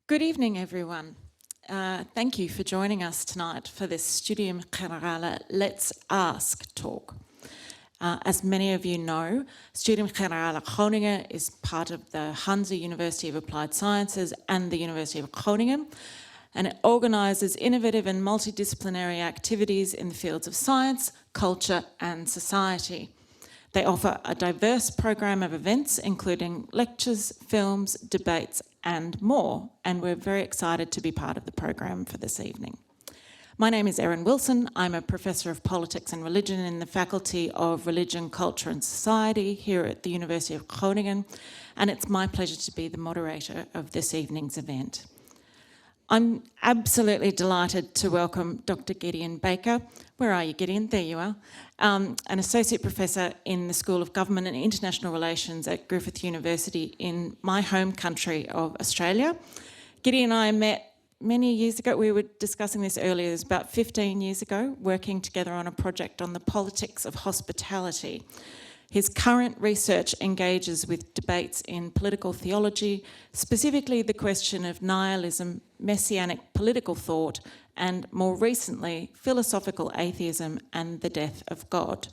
Good evening, everyone. Thank you for joining us tonight for this Studium Generale Let's Ask talk. As many of you know, Studium Generale Groningen is part of the Hanse University of Applied Sciences and the University of Groningen, and it organises innovative and multidisciplinary activities in the fields of science, culture and society. They offer a diverse program of events, including lectures, films, debates, and more, and we're very excited to be part of the program for this evening. My name is Erin Wilson. I'm a Professor of Politics and Religion in the Faculty of Religion, Culture and Society here at the University of Groningen, and it's my pleasure to be the moderator of this evening's event. I'm absolutely delighted to welcome Dr. Gideon Baker. Where are you, Gideon? There you are. An Associate Professor in the School of Government and International Relations at Griffith University in my home country of Australia. Gideon and I met many years ago. We were discussing this earlier. It was about 15 years ago, working together on a project on the politics of hospitality. His current research engages with debates in political theology, specifically the question of nihilism, messianic political thought, and more recently, philosophical atheism and the death of God.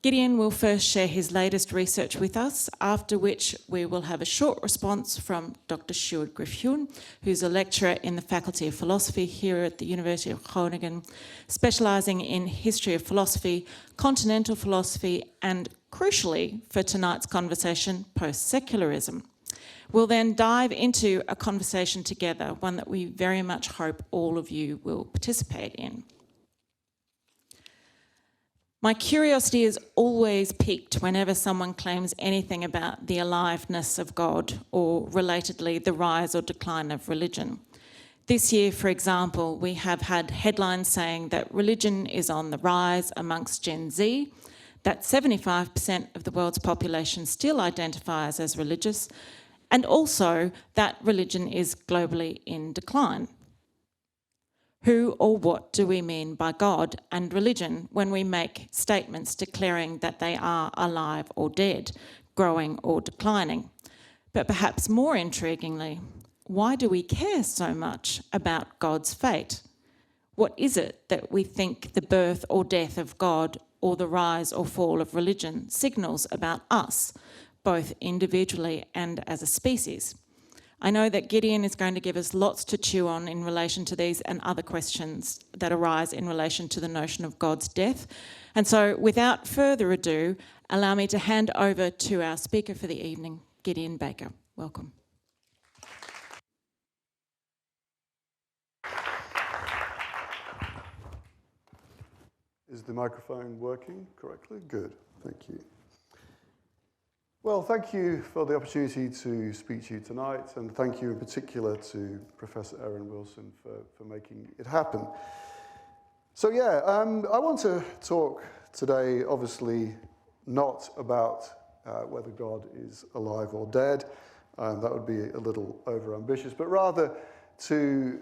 Gideon will first share his latest research with us, after which we will have a short response from Dr. Sjoerd Griffioen, who's a lecturer in the Faculty of Philosophy here at the University of Groningen, specialising in history of philosophy, continental philosophy, and crucially for tonight's conversation, post-secularism. We'll then dive into a conversation together, one that we very much hope all of you will participate in. My curiosity is always piqued whenever someone claims anything about the aliveness of God or, relatedly, the rise or decline of religion. This year, for example, we have had headlines saying that religion is on the rise amongst Gen Z, that 75% of the world's population still identifies as religious, and also that religion is globally in decline. Who or what do we mean by God and religion when we make statements declaring that they are alive or dead, growing or declining? But perhaps more intriguingly, why do we care so much about God's fate? What is it that we think the birth or death of God or the rise or fall of religion signals about us, both individually and as a species? I know that Gideon is going to give us lots to chew on in relation to these and other questions that arise in relation to the notion of God's death. And so, without further ado, allow me to hand over to our speaker for the evening, Gideon Baker. Welcome. Is the microphone working correctly? Good, thank you. Well, thank you for the opportunity to speak to you tonight, and thank you in particular to Professor Erin Wilson for making it happen. So yeah, I want to talk today, obviously, not about whether God is alive or dead. That would be a little overambitious, but rather to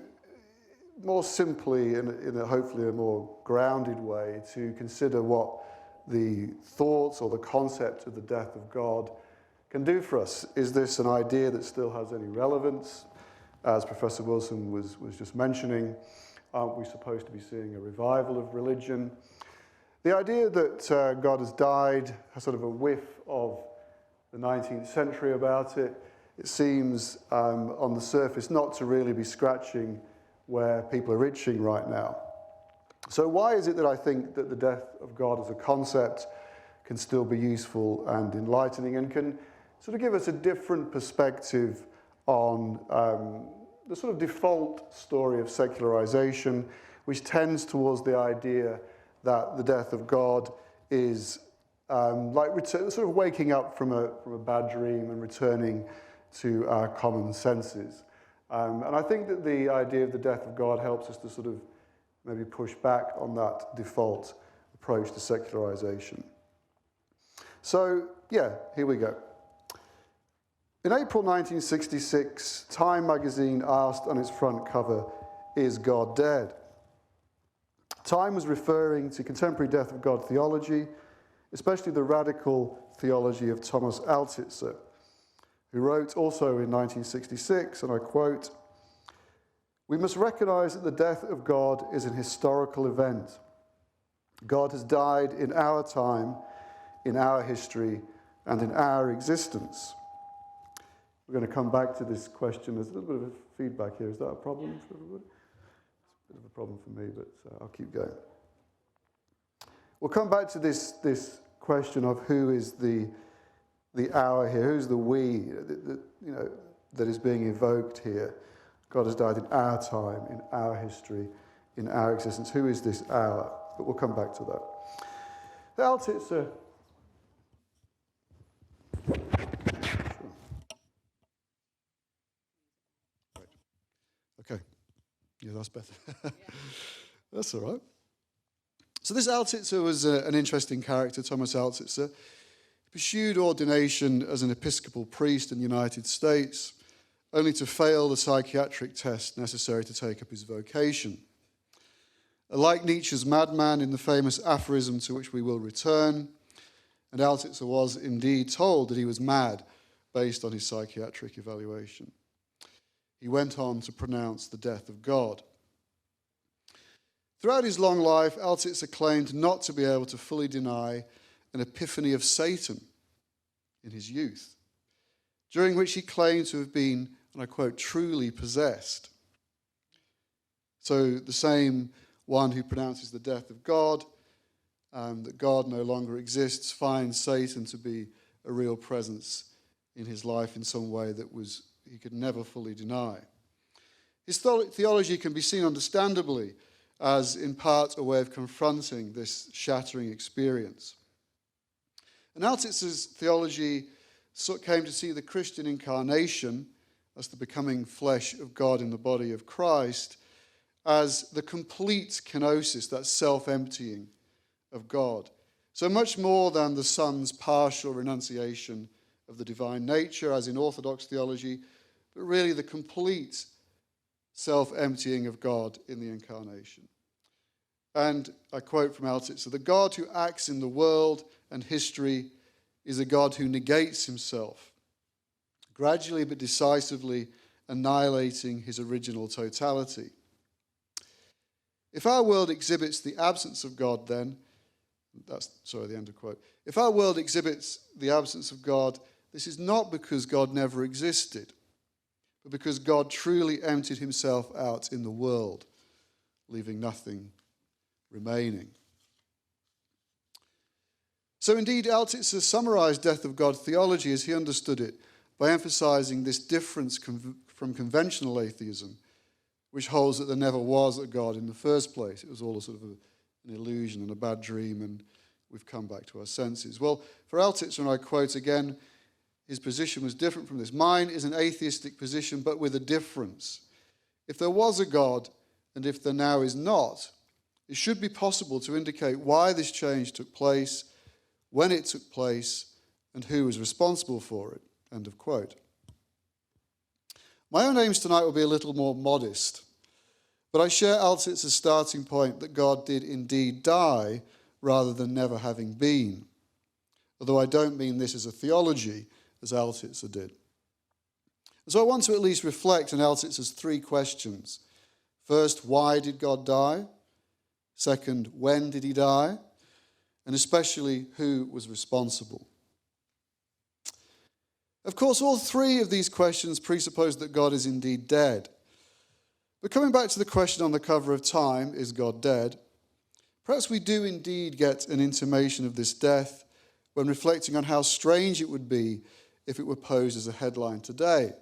more simply, in a hopefully a more grounded way, to consider what the thoughts or the concept of the death of God can do for us. Is this an idea that still has any relevance? As Professor Wilson was just mentioning, aren't we supposed to be seeing a revival of religion? The idea that God has died has sort of a whiff of the 19th century about it. It seems on the surface not to really be scratching where people are itching right now. So why is it that I think that the death of God as a concept can still be useful and enlightening and can sort of give us a different perspective on the sort of default story of secularization, which tends towards the idea that the death of God is sort of waking up from a bad dream and returning to our common senses. And I think that the idea of the death of God helps us to sort of maybe push back on that default approach to secularization. So, yeah, here we go. In April 1966, Time magazine asked on its front cover, "Is God dead?" Time was referring to contemporary death of God theology, especially the radical theology of Thomas Altitzer, who wrote also in 1966, and I quote, We must recognize that the death of God is an historical event. God has died in our time, in our history, and in our existence. We're going to come back to this question. There's a little bit of feedback here. Is that a problem for everybody? It's a bit of a problem for me, but I'll keep going. We'll come back to this question of who is the our here, who's the we, that is being evoked here. God has died in our time, in our history, in our existence. Who is this our? But we'll come back to that. The Altitzer. Okay. Yeah, that's better. That's all right. So this Altitzer was an interesting character, Thomas Altitzer. He pursued ordination as an Episcopal priest in the United States, only to fail the psychiatric test necessary to take up his vocation. Like Nietzsche's madman in the famous aphorism to which we will return, and Altitzer was indeed told that he was mad based on his psychiatric evaluation. He went on to pronounce the death of God. Throughout his long life, Altitzer claimed not to be able to fully deny an epiphany of Satan in his youth, during which he claimed to have been, and I quote, truly possessed. So the same one who pronounces the death of God, that God no longer exists, finds Satan to be a real presence in his life in some way that he could never fully deny. His theology can be seen understandably as in part a way of confronting this shattering experience. And Altitzer's theology came to see the Christian incarnation as the becoming flesh of God in the body of Christ as the complete kenosis, that self-emptying of God. So much more than the Son's partial renunciation of the divine nature, as in Orthodox theology, but really the complete self-emptying of God in the incarnation. And I quote from Altitzer, "The God who acts in the world and history is a God who negates himself, gradually but decisively annihilating his original totality. If our world exhibits the absence of God, then," the end of quote. "If our world exhibits the absence of God, this is not because God never existed, but because God truly emptied himself out in the world, leaving nothing remaining." So indeed, Altitzer summarized death of God theology as he understood it by emphasizing this difference from conventional atheism, which holds that there never was a God in the first place. It was all a sort of an illusion and a bad dream, and we've come back to our senses. Well, for Altitzer, and I quote again, his position was different from this. "Mine is an atheistic position, but with a difference. If there was a God, and if there now is not, it should be possible to indicate why this change took place, when it took place, and who was responsible for it." End of quote. My own aims tonight will be a little more modest, but I share Altitzer's starting point that God did indeed die rather than never having been, although I don't mean this as a theology, as Altitzer did. And so I want to at least reflect on Altitzer's three questions. First, why did God die? Second, when did he die? And especially, who was responsible? Of course, all three of these questions presuppose that God is indeed dead. But coming back to the question on the cover of Time, is God dead? Perhaps we do indeed get an intimation of this death when reflecting on how strange it would be if it were posed as a headline today.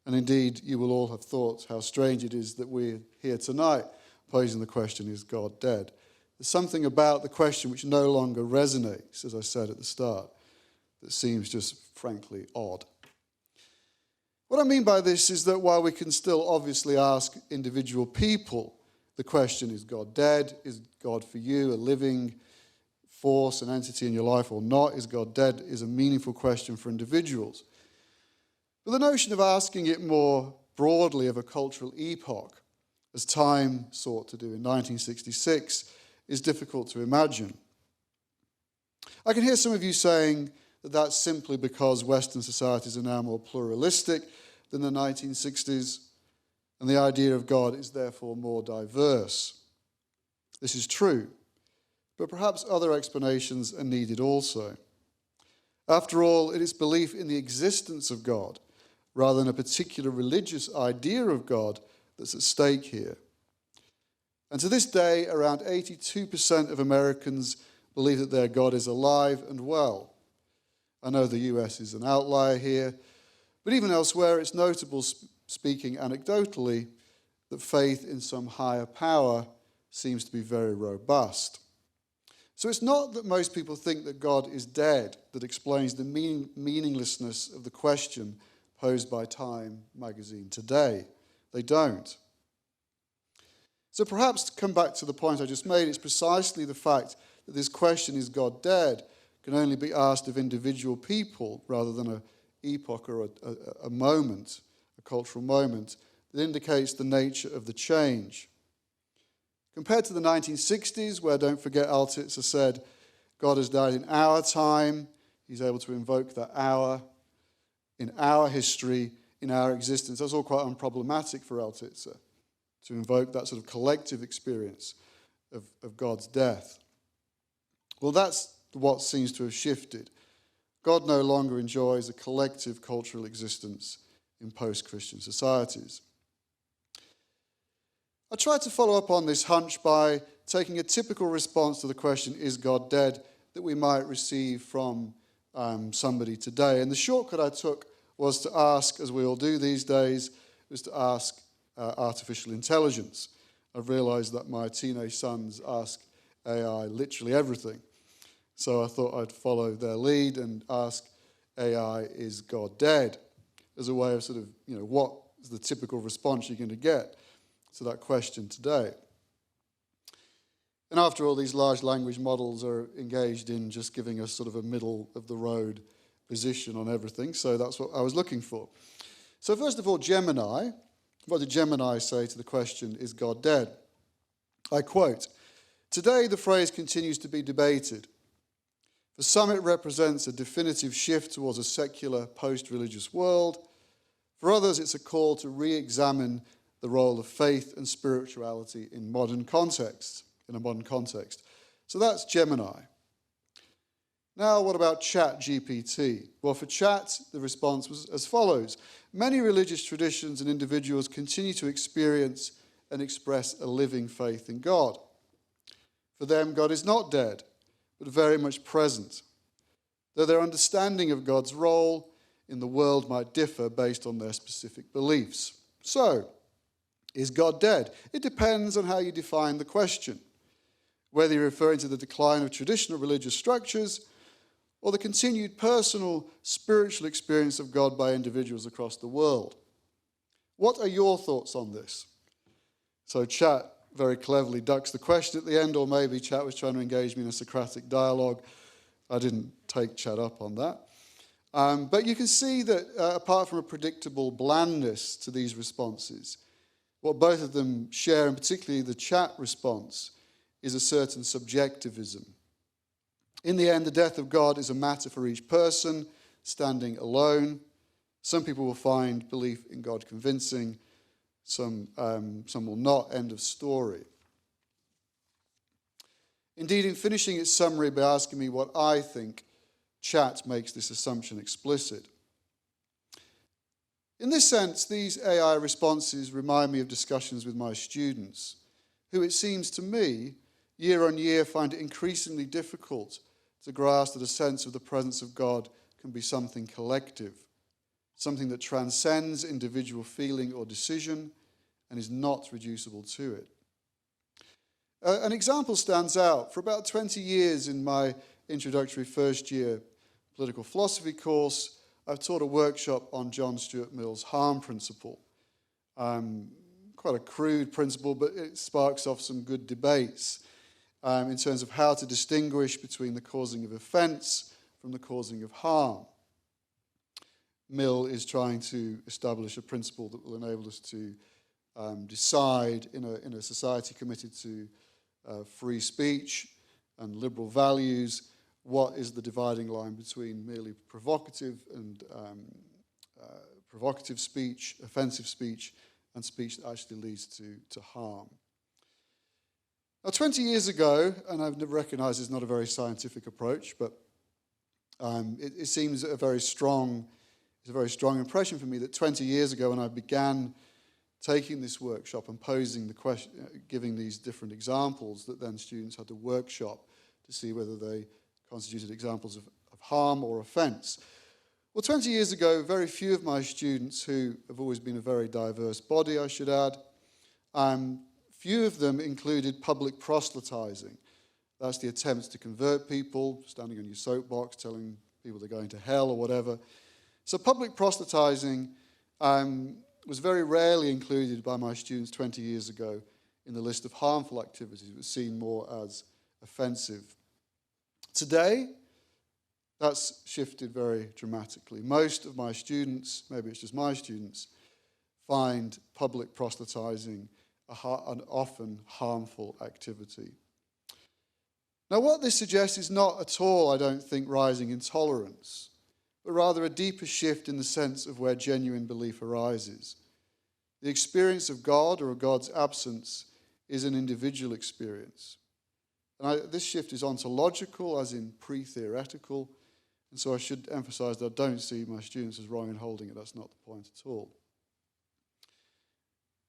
And indeed, you will all have thought how strange it is that we're here tonight posing the question, is God dead? There's something about the question which no longer resonates, as I said at the start, that seems just frankly odd. What I mean by this is that while we can still obviously ask individual people the question, is God dead? Is God for you a living force, an entity in your life or not? Is God dead? Is a meaningful question for individuals. But the notion of asking it more broadly of a cultural epoch, as Time sought to do in 1966, is difficult to imagine. I can hear some of you saying that that's simply because Western societies are now more pluralistic than the 1960s. and the idea of God is therefore more diverse. This is true, but perhaps other explanations are needed also. After all, it is belief in the existence of God, rather than a particular religious idea of God, that's at stake here. And to this day, around 82% of Americans believe that their God is alive and well. I know the US is an outlier here, but even elsewhere it's notable, speaking anecdotally, that faith in some higher power seems to be very robust. So it's not that most people think that God is dead that explains the meaninglessness of the question posed by Time magazine today. They don't. So perhaps to come back to the point I just made, it's precisely the fact that this question, is God dead, can only be asked of individual people rather than an epoch or a moment, a cultural moment, that indicates the nature of the change. Compared to the 1960s, where, don't forget, Altitzer said, God has died in our time, he's able to invoke that hour in our history, in our existence. That's all quite unproblematic for Altitzer, to invoke that sort of collective experience of God's death. Well, that's what seems to have shifted. God no longer enjoys a collective cultural existence in post-Christian societies. I tried to follow up on this hunch by taking a typical response to the question, is God dead, that we might receive from somebody today. And the shortcut I took was to ask, as we all do these days, was to ask artificial intelligence. I've realized that my teenage sons ask AI literally everything. So I thought I'd follow their lead and ask AI, is God dead? As a way of sort of, what is the typical response you're going to get to that question today? And after all, these large language models are engaged in just giving us sort of a middle-of-the-road position on everything, so that's what I was looking for. So first of all, Gemini. What did Gemini say to the question, is God dead? I quote, "Today the phrase continues to be debated. For some it represents a definitive shift towards a secular, post-religious world. For others it's a call to re-examine the role of faith and spirituality in a modern context. So that's Gemini. Now, what about ChatGPT? Well, for Chat, the response was as follows. Many religious traditions and individuals continue to experience and express a living faith in God. For them, God is not dead, but very much present, though their understanding of God's role in the world might differ based on their specific beliefs. So, is God dead? It depends on how you define the question, whether you're referring to the decline of traditional religious structures or the continued personal spiritual experience of God by individuals across the world. What are your thoughts on this? So Chat very cleverly ducks the question at the end, or maybe Chat was trying to engage me in a Socratic dialogue. I didn't take Chat up on that. But you can see that apart from a predictable blandness to these responses, what both of them share, and particularly the Chat response, is a certain subjectivism. In the end, the death of God is a matter for each person, standing alone. Some people will find belief in God convincing, some will not. End of story. Indeed, in finishing its summary by asking me what I think, Chat makes this assumption explicit. In this sense, these AI responses remind me of discussions with my students, who, it seems to me, year on year find it increasingly difficult to grasp that a sense of the presence of God can be something collective, something that transcends individual feeling or decision and is not reducible to it. An example stands out. For about 20 years in my introductory first-year political philosophy course, I've taught a workshop on John Stuart Mill's harm principle. Quite a crude principle, but it sparks off some good debates in terms of how to distinguish between the causing of offence from the causing of harm. Mill is trying to establish a principle that will enable us to decide in a society committed to free speech and liberal values what is the dividing line between merely provocative and provocative speech, offensive speech, and speech that actually leads to harm. Now, 20 years ago, and I've recognised it's not a very scientific approach, but it seems it's a very strong impression for me that 20 years ago, when I began taking this workshop and posing the question, giving these different examples that then students had to workshop to see whether they constituted examples of harm or offence. Well, 20 years ago, very few of my students, who have always been a very diverse body, I should add, few of them included public proselytising. That's the attempts to convert people, standing on your soapbox, telling people they're going to hell or whatever. So public proselytising was very rarely included by my students 20 years ago in the list of harmful activities. It was seen more as offensive. Today, that's shifted very dramatically. Most of my students, maybe it's just my students, find public proselytising an often harmful activity. Now, what this suggests is not at all, I don't think, rising intolerance, but rather a deeper shift in the sense of where genuine belief arises. The experience of God or of God's absence is an individual experience. And this shift is ontological, as in pre-theoretical, and so I should emphasise that I don't see my students as wrong in holding it. That's not the point at all.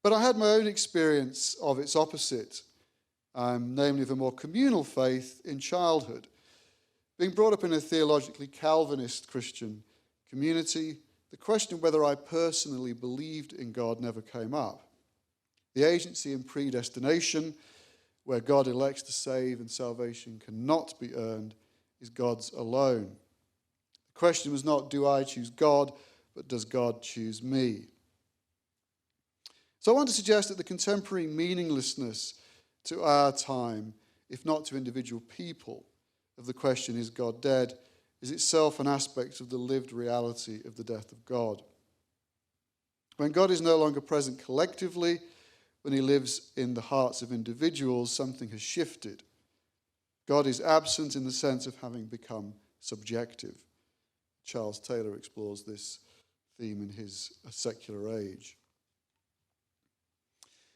But I had my own experience of its opposite, namely of a more communal faith in childhood. Being brought up in a theologically Calvinist Christian community, the question of whether I personally believed in God never came up. The agency and predestination, where God elects to save and salvation cannot be earned, is God's alone. The question was not, do I choose God, but does God choose me? So I want to suggest that the contemporary meaninglessness to our time, if not to individual people, of the question, is God dead, is itself an aspect of the lived reality of the death of God. When God is no longer present collectively, when he lives in the hearts of individuals, something has shifted. God is absent in the sense of having become subjective. Charles Taylor explores this theme in his A Secular Age.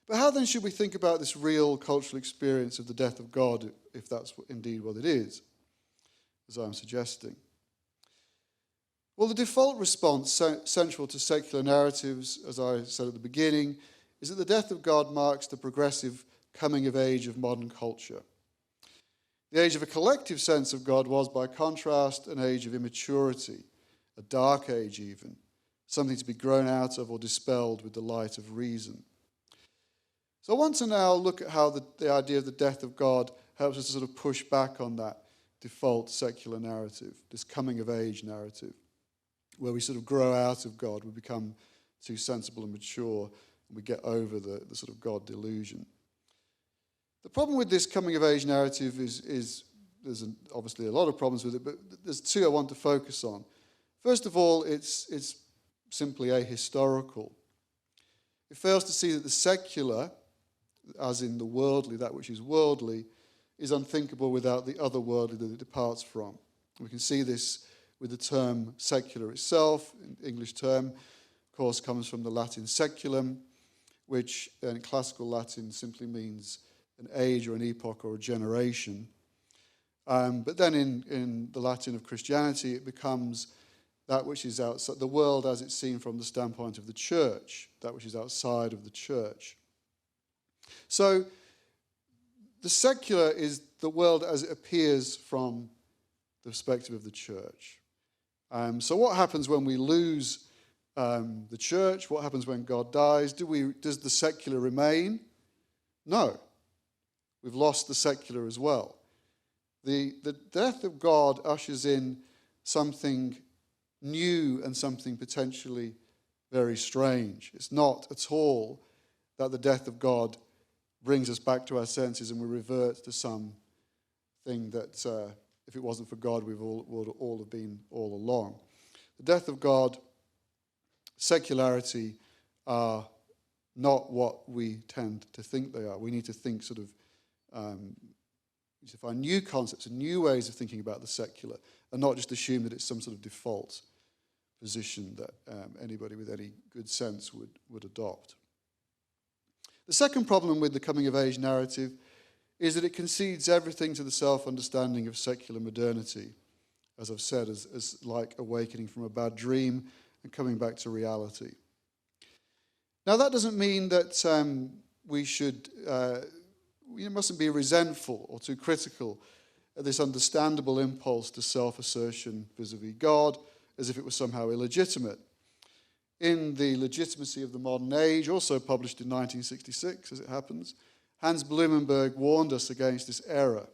But how then should we think about this real cultural experience of the death of God, if that's indeed what it is, as I'm suggesting? Well, the default response central to secular narratives, as I said at the beginning, is that the death of God marks the progressive coming of age of modern culture. The age of a collective sense of God was, by contrast, an age of immaturity, a dark age even, something to be grown out of or dispelled with the light of reason. So I want to now look at how the idea of the death of God helps us to sort of push back on that default secular narrative, this coming of age narrative, where we sort of grow out of God, we become too sensible and mature, and we get over the sort of God delusion. The problem with this coming of age narrative is there's obviously a lot of problems with it, but there's two I want to focus on. First of all, it's simply ahistorical. It fails to see that the secular, as in the worldly, that which is worldly, is unthinkable without the otherworldly that it departs from. We can see this with the term secular itself. An English term, of course, comes from the Latin seculum, which in classical Latin simply means an age or an epoch or a generation. But then in the Latin of Christianity, it becomes that which is outside the world as it's seen from the standpoint of the church, that which is outside of the church. So the secular is the world as it appears from the perspective of the church. So what happens when we lose the church? What happens when God dies? Does the secular remain? No. We've lost the secular as well. The death of God ushers in something new and something potentially very strange. It's not at all that the death of God brings us back to our senses and we revert to something that, if it wasn't for God, we would all have been all along. The death of God, secularity are not what we tend to think they are. We need to think sort of, to find new concepts and new ways of thinking about the secular, and not just assume that it's some sort of default position that anybody with any good sense would adopt. The second problem with the coming-of-age narrative is that it concedes everything to the self-understanding of secular modernity, as I've said, as like awakening from a bad dream and coming back to reality. Now, that doesn't mean that we mustn't be resentful or too critical of this understandable impulse to self-assertion vis-a-vis God, as if it was somehow illegitimate. In The Legitimacy of the Modern Age, also published in 1966, as it happens, Hans Blumenberg warned us against this error,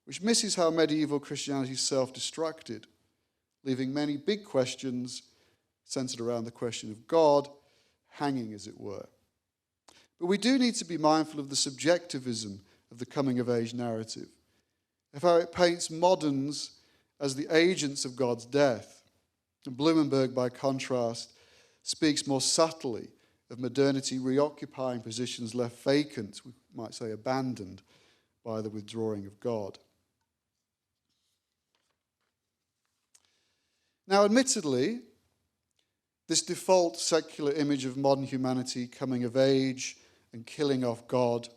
which misses how medieval Christianity self-destructed, leaving many big questions centered around the question of God, hanging, as it were. But we do need to be mindful of the subjectivism of the coming-of-age narrative, of how it paints moderns as the agents of God's death. And Blumenberg, by contrast, speaks more subtly of modernity reoccupying positions left vacant, we might say abandoned, by the withdrawing of God. Now, admittedly, this default secular image of modern humanity coming of age and killing off God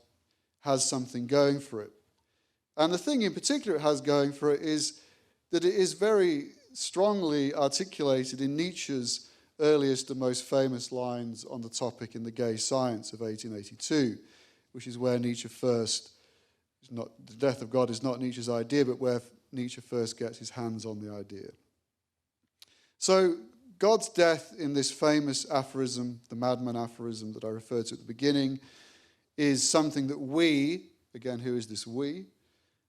has something going for it. And the thing in particular it has going for it is that it is very strongly articulated in Nietzsche's earliest and most famous lines on the topic in The Gay Science of 1882, which is where Nietzsche first, the death of God is not Nietzsche's idea, but where Nietzsche first gets his hands on the idea. So God's death in this famous aphorism, the madman aphorism that I referred to at the beginning, is something that we, again, who is this we?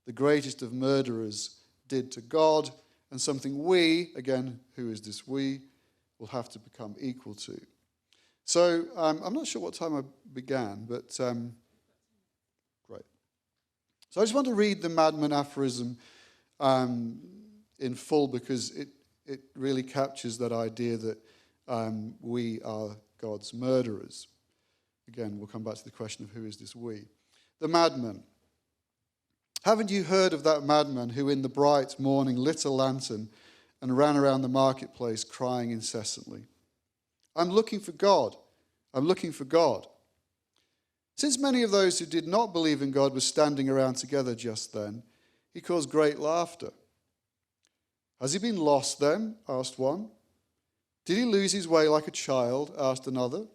The greatest of murderers did to God, and something we, again, who is this we, will have to become equal to. So I'm not sure what time I began, but great. So I just want to read the madman aphorism in full because it really captures that idea that we are God's murderers. Again, we'll come back to the question of who is this we. The madman. Haven't you heard of that madman who in the bright morning lit a lantern and ran around the marketplace crying incessantly, "I'm looking for God, I'm looking for God." Since many of those who did not believe in God were standing around together just then, he caused great laughter. "Has he been lost then?" asked one. "Did he lose his way like a child?" asked another.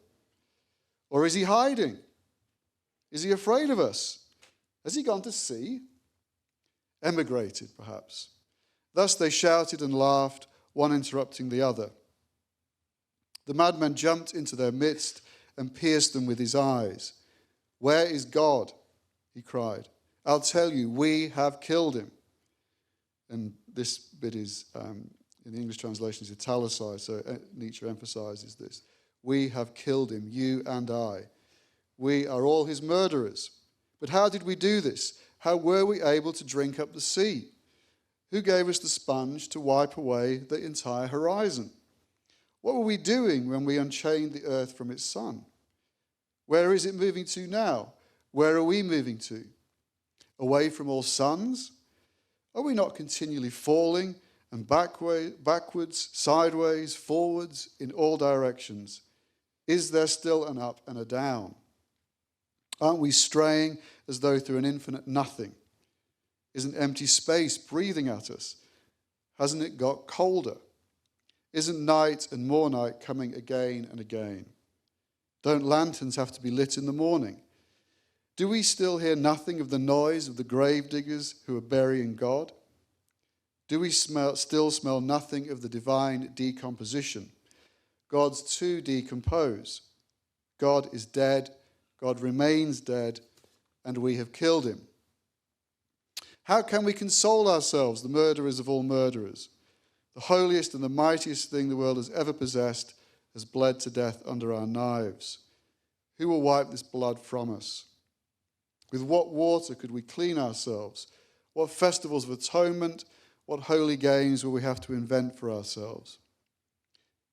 "Or is he hiding? Is he afraid of us? Has he gone to sea? Emigrated, perhaps." Thus they shouted and laughed, one interrupting the other. The madman jumped into their midst and pierced them with his eyes. "Where is God?" he cried. "I'll tell you, we have killed him." And this bit is, in the English translation, is italicized, so Nietzsche emphasizes this. "We have killed him, you and I. We are all his murderers. But how did we do this? How were we able to drink up the sea? Who gave us the sponge to wipe away the entire horizon? What were we doing when we unchained the earth from its sun? Where is it moving to now? Where are we moving to? Away from all suns? Are we not continually falling and backwards, sideways, forwards, in all directions? Is there still an up and a down? Aren't we straying as though through an infinite nothing? Isn't empty space breathing at us? Hasn't it got colder? Isn't night and more night coming again and again? Don't lanterns have to be lit in the morning? Do we still hear nothing of the noise of the grave diggers who are burying God? Do we still smell nothing of the divine decomposition? Gods too decompose. God is dead, God remains dead, and we have killed him. How can we console ourselves, the murderers of all murderers? The holiest and the mightiest thing the world has ever possessed has bled to death under our knives. Who will wipe this blood from us? With what water could we clean ourselves? What festivals of atonement, what holy games will we have to invent for ourselves?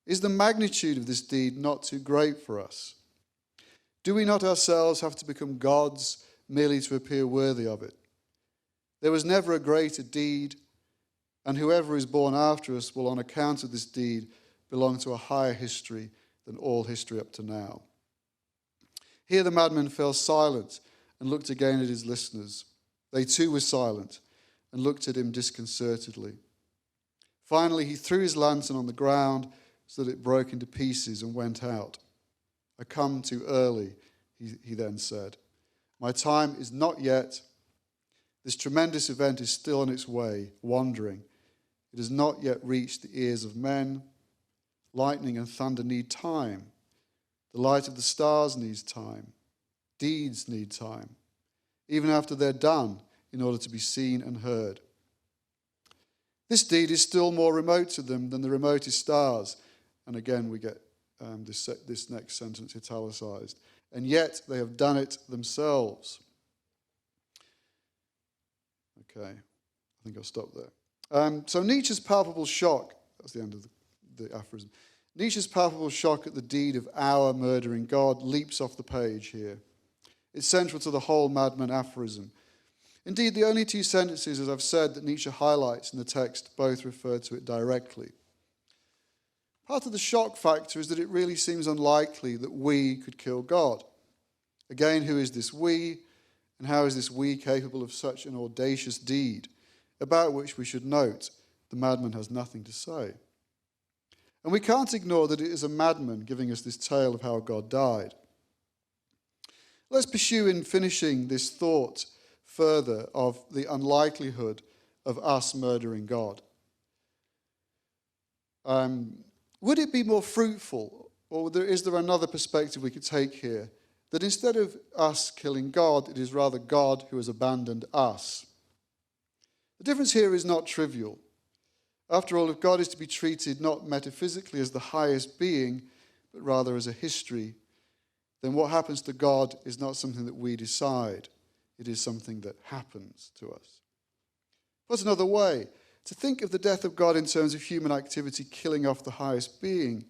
Is the magnitude of this deed not too great for us? Do we not ourselves have to become gods merely to appear worthy of it? There was never a greater deed, and whoever is born after us will, on account of this deed, belong to a higher history than all history up to now. Here the madman fell silent and looked again at his listeners. They too were silent and looked at him disconcertedly. Finally, he threw his lantern on the ground so that it broke into pieces and went out. "I come too early," he then said. "My time is not yet. This tremendous event is still on its way, wandering. It has not yet reached the ears of men. Lightning and thunder need time. The light of the stars needs time. Deeds need time, even after they're done, in order to be seen and heard. This deed is still more remote to them than the remotest stars." And again, we get this next sentence italicized. "And yet they have done it themselves." Okay, I think I'll stop there. So Nietzsche's palpable shock, that's the end of the aphorism. Nietzsche's palpable shock at the deed of our murdering God leaps off the page here. It's central to the whole madman aphorism. Indeed, the only two sentences, as I've said, that Nietzsche highlights in the text both refer to it directly. Part of the shock factor is that it really seems unlikely that we could kill God. Again, who is this we, and how is this we capable of such an audacious deed, about which we should note the madman has nothing to say? And we can't ignore that it is a madman giving us this tale of how God died. Let's pursue in finishing this thought further of the unlikelihood of us murdering God. Would it be more fruitful, or is there another perspective we could take here, that instead of us killing God, it is rather God who has abandoned us? The difference here is not trivial. After all, if God is to be treated not metaphysically as the highest being, but rather as a history, then what happens to God is not something that we decide. It is something that happens to us. Put another way, to think of the death of God in terms of human activity killing off the highest being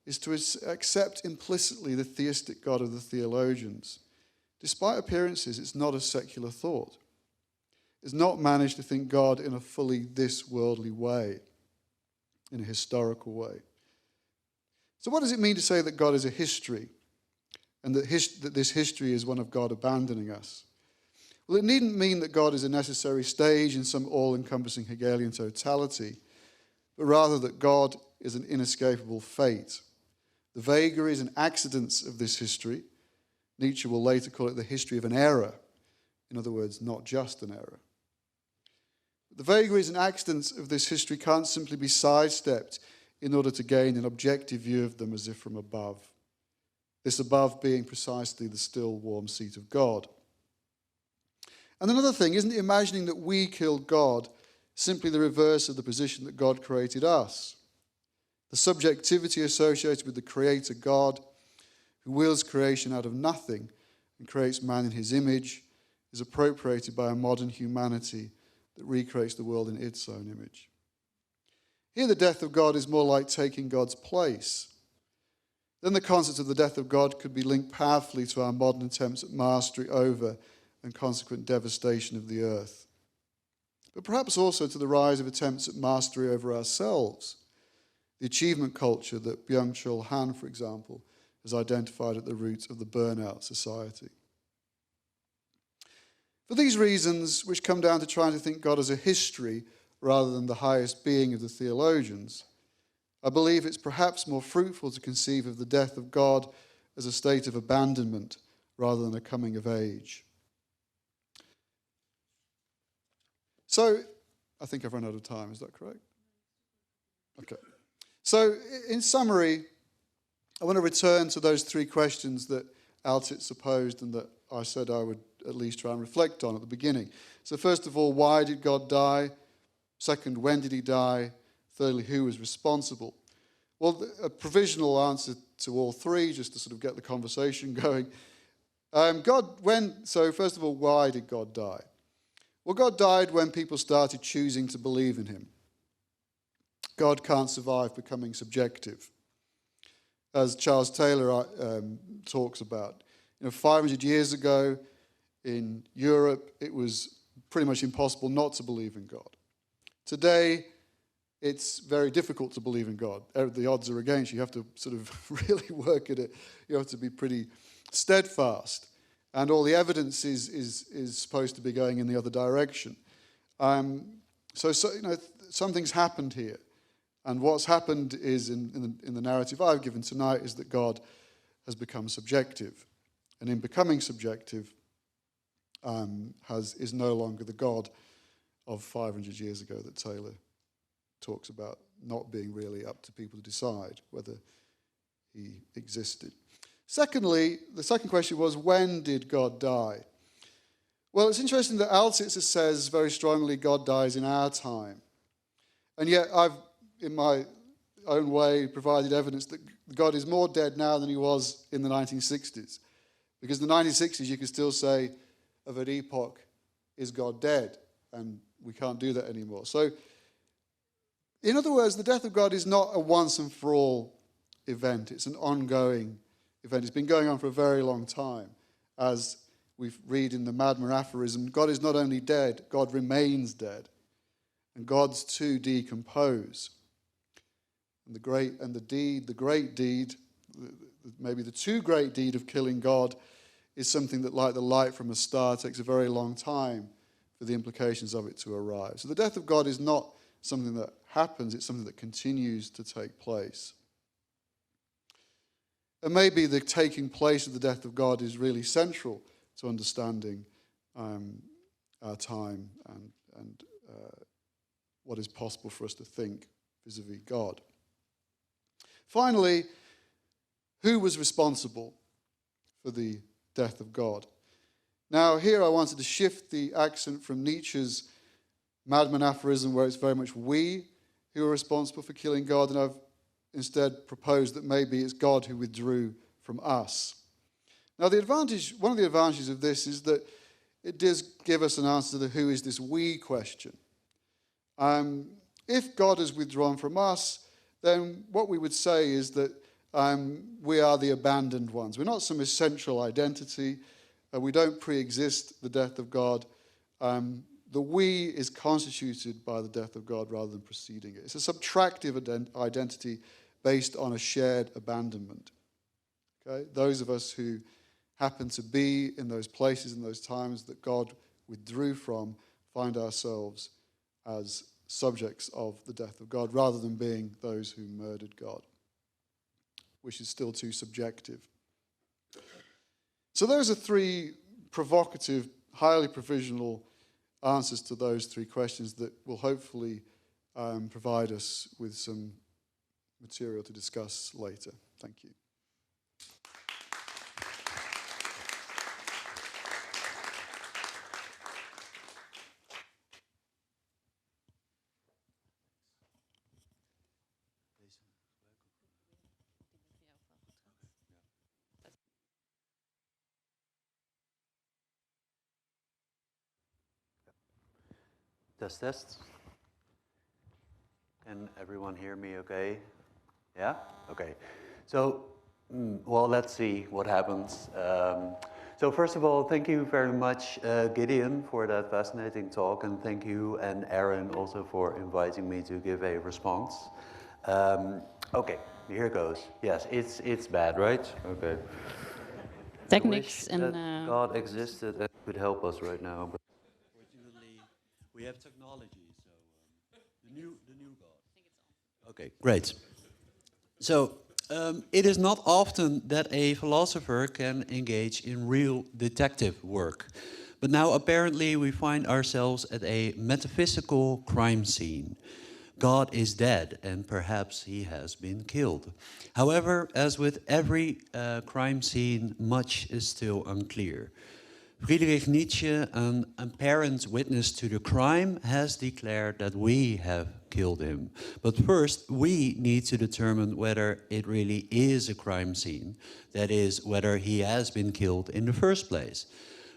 is to accept implicitly the theistic God of the theologians. Despite appearances, it's not a secular thought. It's not managed to think God in a fully this worldly way, in a historical way. So what does it mean to say that God is a history, and that this history is one of God abandoning us? Well, it needn't mean that God is a necessary stage in some all-encompassing Hegelian totality, but rather that God is an inescapable fate. The vagaries and accidents of this history, Nietzsche will later call it the history of an error. In other words, not just an error. The vagaries and accidents of this history can't simply be sidestepped in order to gain an objective view of them as if from above. This above being precisely the still warm seat of God. And another thing, isn't imagining that we killed God simply the reverse of the position that God created us? The subjectivity associated with the Creator God, who wills creation out of nothing and creates man in his image, is appropriated by a modern humanity that recreates the world in its own image. Here the death of God is more like taking God's place. Then the concept of the death of God could be linked powerfully to our modern attempts at mastery over and consequent devastation of the earth. But perhaps also to the rise of attempts at mastery over ourselves. The achievement culture that Byung-Chul Han, for example, has identified at the root of the burnout society. For these reasons, which come down to trying to think God as a history rather than the highest being of the theologians, I believe it's perhaps more fruitful to conceive of the death of God as a state of abandonment rather than a coming of age. So, I think I've run out of time, is that correct? Okay. So, in summary, I want to return to those three questions that Altitz posed and that I said I would at least try and reflect on at the beginning. So first of all, why did God die? Second, when did he die? Thirdly, who was responsible? Well, a provisional answer to all three, just to sort of get the conversation going. So first of all, why did God die? Well, God died when people started choosing to believe in him. God can't survive becoming subjective. As Charles Taylor talks about, 500 years ago in Europe, it was pretty much impossible not to believe in God. Today, it's very difficult to believe in God. The odds are against you. You have to sort of really work at it. You have to be pretty steadfast, and all the evidence is supposed to be going in the other direction. So something's happened here, and what's happened is in the narrative I've given tonight is that God has become subjective, and in becoming subjective, is no longer the God of 500 years ago that Taylor talks about not being really up to people to decide whether he existed. Secondly, the second question was, when did God die? Well, it's interesting that Altitzer says very strongly God dies in our time. And yet I've, in my own way, provided evidence that God is more dead now than he was in the 1960s. Because in the 1960s you could still say of an epoch, is God dead? And we can't do that anymore. So, in other words, the death of God is not a once and for all event. It's an ongoing event. It's been going on for a very long time. As we read in the Madman aphorism, God is not only dead, God remains dead. And gods too decompose. And the great deed, maybe the too great deed of killing God is something that, like the light from a star, takes a very long time for the implications of it to arrive. So the death of God is not something that happens, it's something that continues to take place. And maybe the taking place of the death of God is really central to understanding our time and what is possible for us to think vis-a-vis God. Finally, who was responsible for the death of God? Now, here I wanted to shift the accent from Nietzsche's Madman aphorism, where it's very much we who are responsible for killing God, and I've instead proposed that maybe it's God who withdrew from us. Now, one of the advantages of this is that it does give us an answer to the who is this we question. If God has withdrawn from us, then what we would say is that we are the abandoned ones. We're not some essential identity. We don't pre-exist the death of God. The we is constituted by the death of God rather than preceding it. It's a subtractive identity based on a shared abandonment. Okay? Those of us who happen to be in those places and those times that God withdrew from find ourselves as subjects of the death of God rather than being those who murdered God, which is still too subjective. So those are three provocative, highly provisional answers to those three questions that will hopefully provide us with some material to discuss later. Thank you. Test. Can everyone hear me okay? Yeah? Okay. So, well, let's see what happens. So first of all, thank you very much, Gideon, for that fascinating talk, and thank you and Aaron also for inviting me to give a response. Okay, here goes. Yes, it's bad, right? Okay. Techniques I wish and that God existed and could help us right now, but fortunately we have technology, so the new God. Okay, great. So it is not often that a philosopher can engage in real detective work, but now apparently we find ourselves at a metaphysical crime scene. God is dead, and perhaps he has been killed. However, as with every crime scene, much is still unclear. Friedrich Nietzsche, an apparent witness to the crime, has declared that we have killed him. But first, we need to determine whether it really is a crime scene. That is, whether he has been killed in the first place.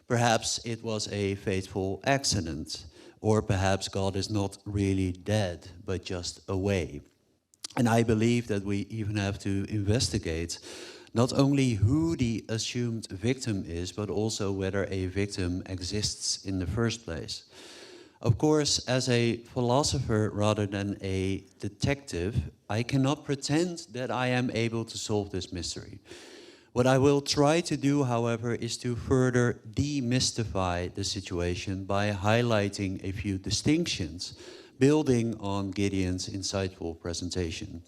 Perhaps it was a fateful accident. Or perhaps God is not really dead, but just away. And I believe that we even have to investigate not only who the assumed victim is, but also whether a victim exists in the first place. Of course, as a philosopher rather than a detective, I cannot pretend that I am able to solve this mystery. What I will try to do, however, is to further demystify the situation by highlighting a few distinctions, building on Gideon's insightful presentation.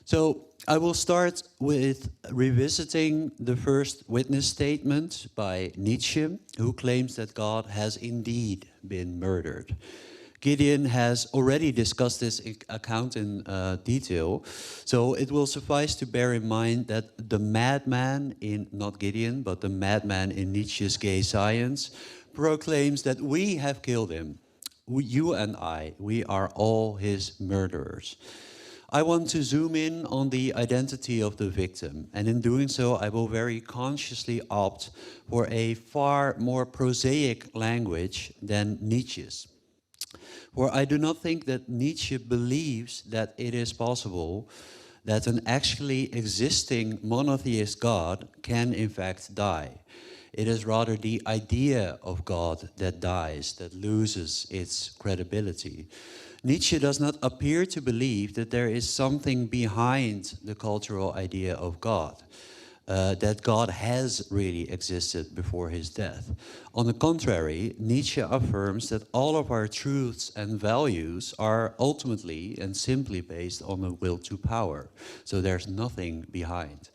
So I will start with revisiting the first witness statement by Nietzsche, who claims that God has indeed been murdered. Gideon has already discussed this account in detail, so it will suffice to bear in mind that the madman in, not Gideon, but the madman in Nietzsche's Gay Science proclaims that we have killed him. You and I, we are all his murderers. I want to zoom in on the identity of the victim, and in doing so I will very consciously opt for a far more prosaic language than Nietzsche's. For I do not think that Nietzsche believes that it is possible that an actually existing monotheist God can in fact die. It is rather the idea of God that dies, that loses its credibility. Nietzsche does not appear to believe that there is something behind the cultural idea of God, that God has really existed before his death. On the contrary, Nietzsche affirms that all of our truths and values are ultimately and simply based on a will to power. So there's nothing behind.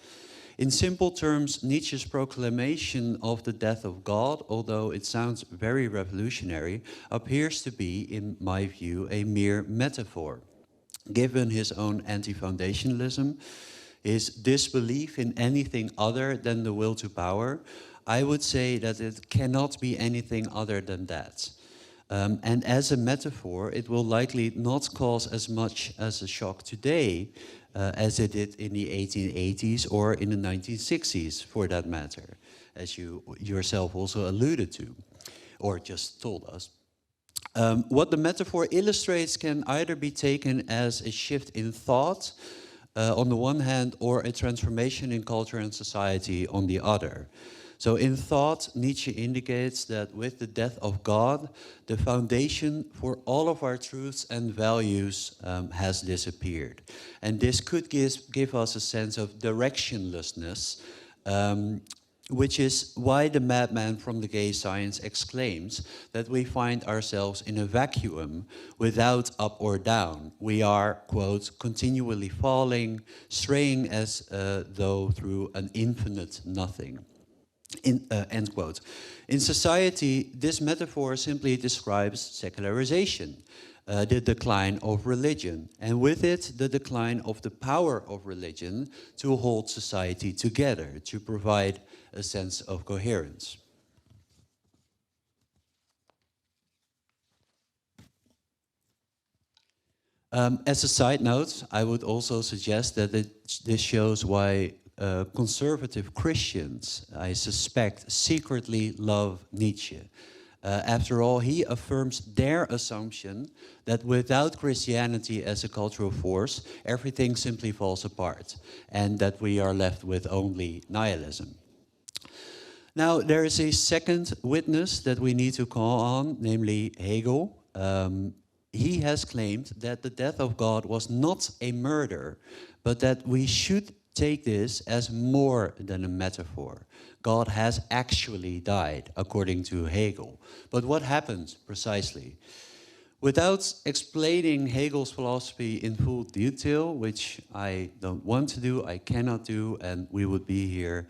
In simple terms, Nietzsche's proclamation of the death of God, although it sounds very revolutionary, appears to be, in my view, a mere metaphor. Given his own anti-foundationalism, his disbelief in anything other than the will to power, I would say that it cannot be anything other than that. And as a metaphor, it will likely not cause as much as a shock today as it did in the 1880s or in the 1960s, for that matter, as you yourself also alluded to, or just told us. What the metaphor illustrates can either be taken as a shift in thought, on the one hand, or a transformation in culture and society on the other. So in thought, Nietzsche indicates that with the death of God, the foundation for all of our truths and values has disappeared. And this could give us a sense of directionlessness, which is why the madman from the Gay Science exclaims that we find ourselves in a vacuum without up or down. We are, quote, continually falling, straying as though through an infinite nothing. End quote. In society, this metaphor simply describes secularization, the decline of religion, and with it, the decline of the power of religion to hold society together, to provide a sense of coherence. As a side note, I would also suggest that this shows why conservative Christians, I suspect, secretly love Nietzsche. After all, he affirms their assumption that without Christianity as a cultural force, everything simply falls apart, and that we are left with only nihilism. Now, there is a second witness that we need to call on, namely Hegel. He has claimed that the death of God was not a murder, but that we should take this as more than a metaphor. God has actually died, according to Hegel. But what happened precisely? Without explaining Hegel's philosophy in full detail, which I don't want to do, I cannot do, and we would be here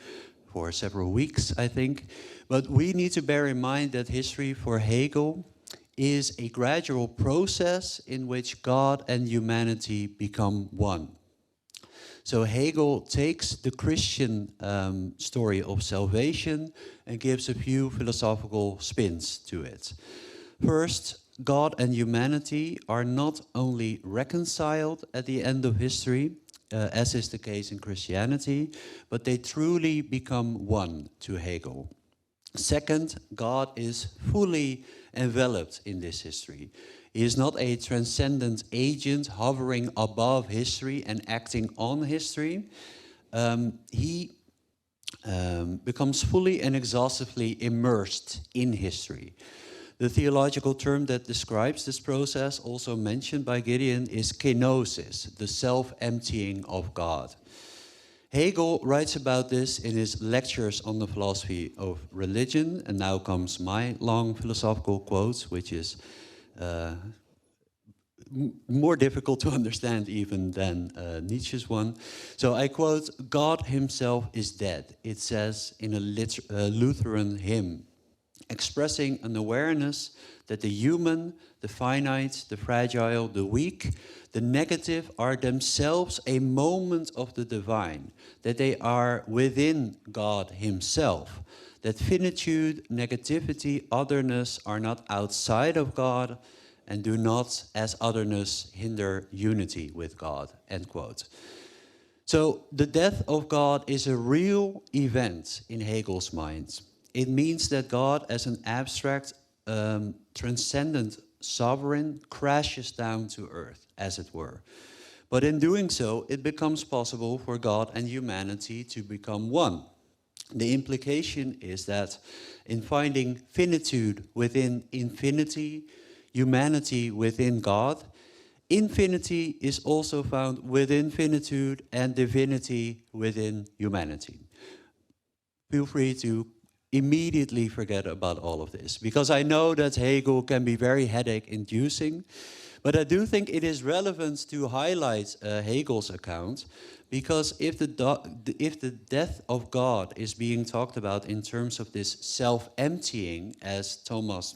for several weeks, I think. But we need to bear in mind that history for Hegel is a gradual process in which God and humanity become one. So Hegel takes the Christian story of salvation and gives a few philosophical spins to it. First, God and humanity are not only reconciled at the end of history, as is the case in Christianity, but they truly become one to Hegel. Second, God is fully enveloped in this history. He is not a transcendent agent hovering above history and acting on history. He becomes fully and exhaustively immersed in history. The theological term that describes this process, also mentioned by Gideon, is kenosis, the self-emptying of God. Hegel writes about this in his lectures on the philosophy of religion, and now comes my long philosophical quote, which is more difficult to understand even than Nietzsche's one. So I quote, "God himself is dead," it says in a Lutheran hymn, expressing an awareness that the human, the finite, the fragile, the weak, the negative are themselves a moment of the divine, that they are within God himself, that finitude, negativity, otherness are not outside of God and do not, as otherness, hinder unity with God, end quote. So the death of God is a real event in Hegel's mind. It means that God, as an abstract, transcendent sovereign, crashes down to earth, as it were. But in doing so, it becomes possible for God and humanity to become one. The implication is that in finding finitude within infinity, humanity within God, infinity is also found within finitude and divinity within humanity. Feel free to immediately forget about all of this, because I know that Hegel can be very headache-inducing, but I do think it is relevant to highlight Hegel's account, because if the death of God is being talked about in terms of this self-emptying, as Thomas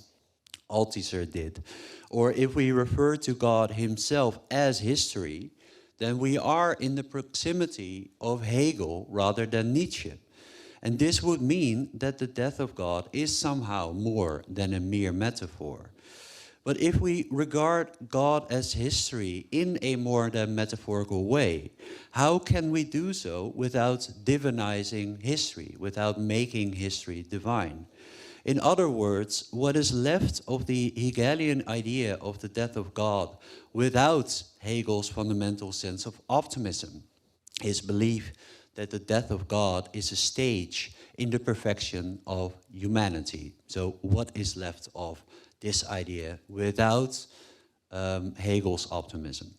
Altizer did, or if we refer to God himself as history, then we are in the proximity of Hegel rather than Nietzsche. And this would mean that the death of God is somehow more than a mere metaphor. But if we regard God as history in a more than metaphorical way, how can we do so without divinizing history, without making history divine? In other words, what is left of the Hegelian idea of the death of God without Hegel's fundamental sense of optimism, his belief that the death of God is a stage in the perfection of humanity. So what is left of this idea without Hegel's optimism?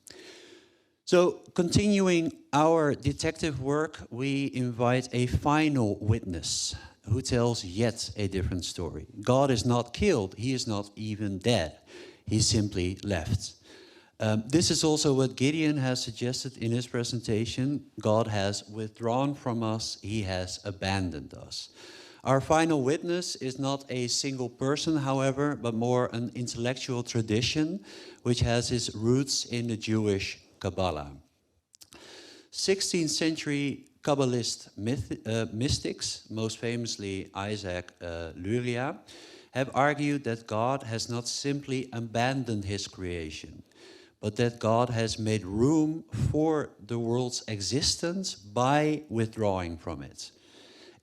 So continuing our detective work, we invite a final witness who tells yet a different story. God is not killed, he is not even dead, he simply left. This is also what Gideon has suggested in his presentation. God has withdrawn from us, he has abandoned us. Our final witness is not a single person, however, but more an intellectual tradition which has its roots in the Jewish Kabbalah. 16th century Kabbalist mystics, most famously Isaac Luria, have argued that God has not simply abandoned his creation, but that God has made room for the world's existence by withdrawing from it.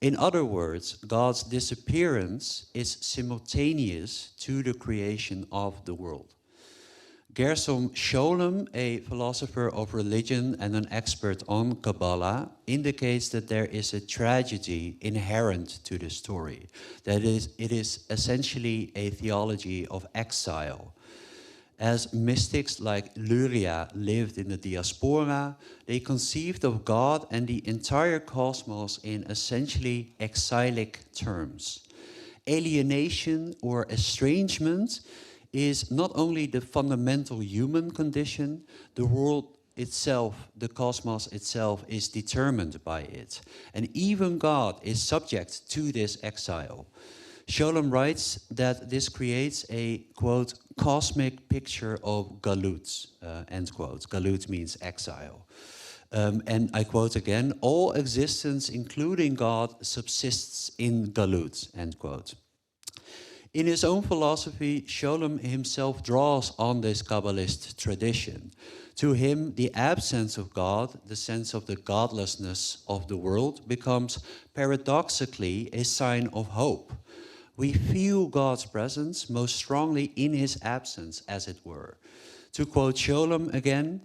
In other words, God's disappearance is simultaneous to the creation of the world. Gershom Scholem, a philosopher of religion and an expert on Kabbalah, indicates that there is a tragedy inherent to the story. That is, it is essentially a theology of exile. As mystics like Luria lived in the diaspora, they conceived of God and the entire cosmos in essentially exilic terms. Alienation or estrangement is not only the fundamental human condition, the world itself, the cosmos itself, is determined by it. And even God is subject to this exile. Scholem writes that this creates a, quote, cosmic picture of galut, end quote. Galut means exile. And I quote again, all existence, including God, subsists in galut, end quote. In his own philosophy, Scholem himself draws on this Kabbalist tradition. To him, the absence of God, the sense of the godlessness of the world, becomes paradoxically a sign of hope. We feel God's presence most strongly in his absence, as it were. To quote Scholem again,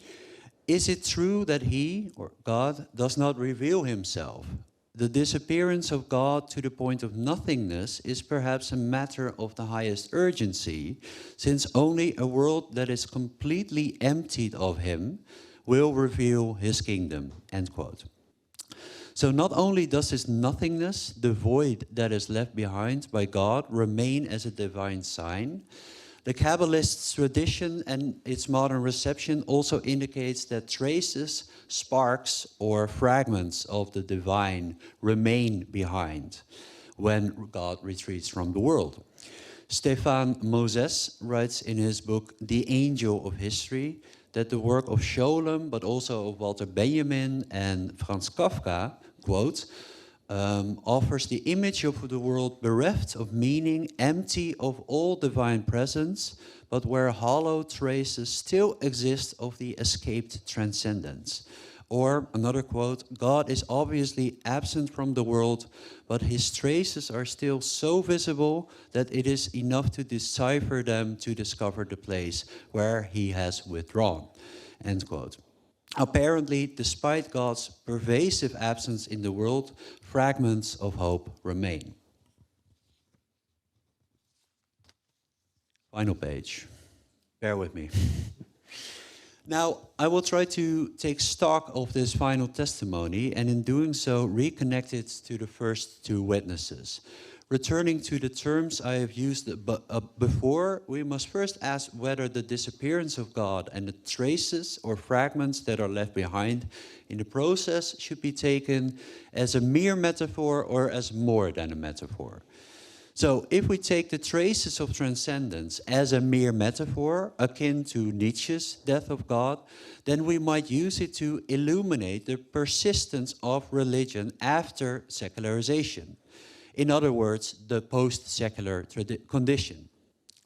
is it true that he, or God, does not reveal himself? The disappearance of God to the point of nothingness is perhaps a matter of the highest urgency, since only a world that is completely emptied of him will reveal his kingdom, end quote. So not only does this nothingness, the void that is left behind by God, remain as a divine sign, the Kabbalist's tradition and its modern reception also indicates that traces, sparks, or fragments of the divine remain behind when God retreats from the world. Stefan Moses writes in his book The Angel of History that the work of Scholem, but also of Walter Benjamin and Franz Kafka, quote, offers the image of the world bereft of meaning, empty of all divine presence, but where hollow traces still exist of the escaped transcendence. Or, another quote, God is obviously absent from the world, but his traces are still so visible that it is enough to decipher them to discover the place where he has withdrawn, end quote. Apparently, despite God's pervasive absence in the world, fragments of hope remain. Final page. Bear with me. Now, I will try to take stock of this final testimony and in doing so reconnect it to the first two witnesses. Returning to the terms I have used before, we must first ask whether the disappearance of God and the traces or fragments that are left behind in the process should be taken as a mere metaphor or as more than a metaphor. So if we take the traces of transcendence as a mere metaphor, akin to Nietzsche's death of God, then we might use it to illuminate the persistence of religion after secularization. In other words, the post-secular condition.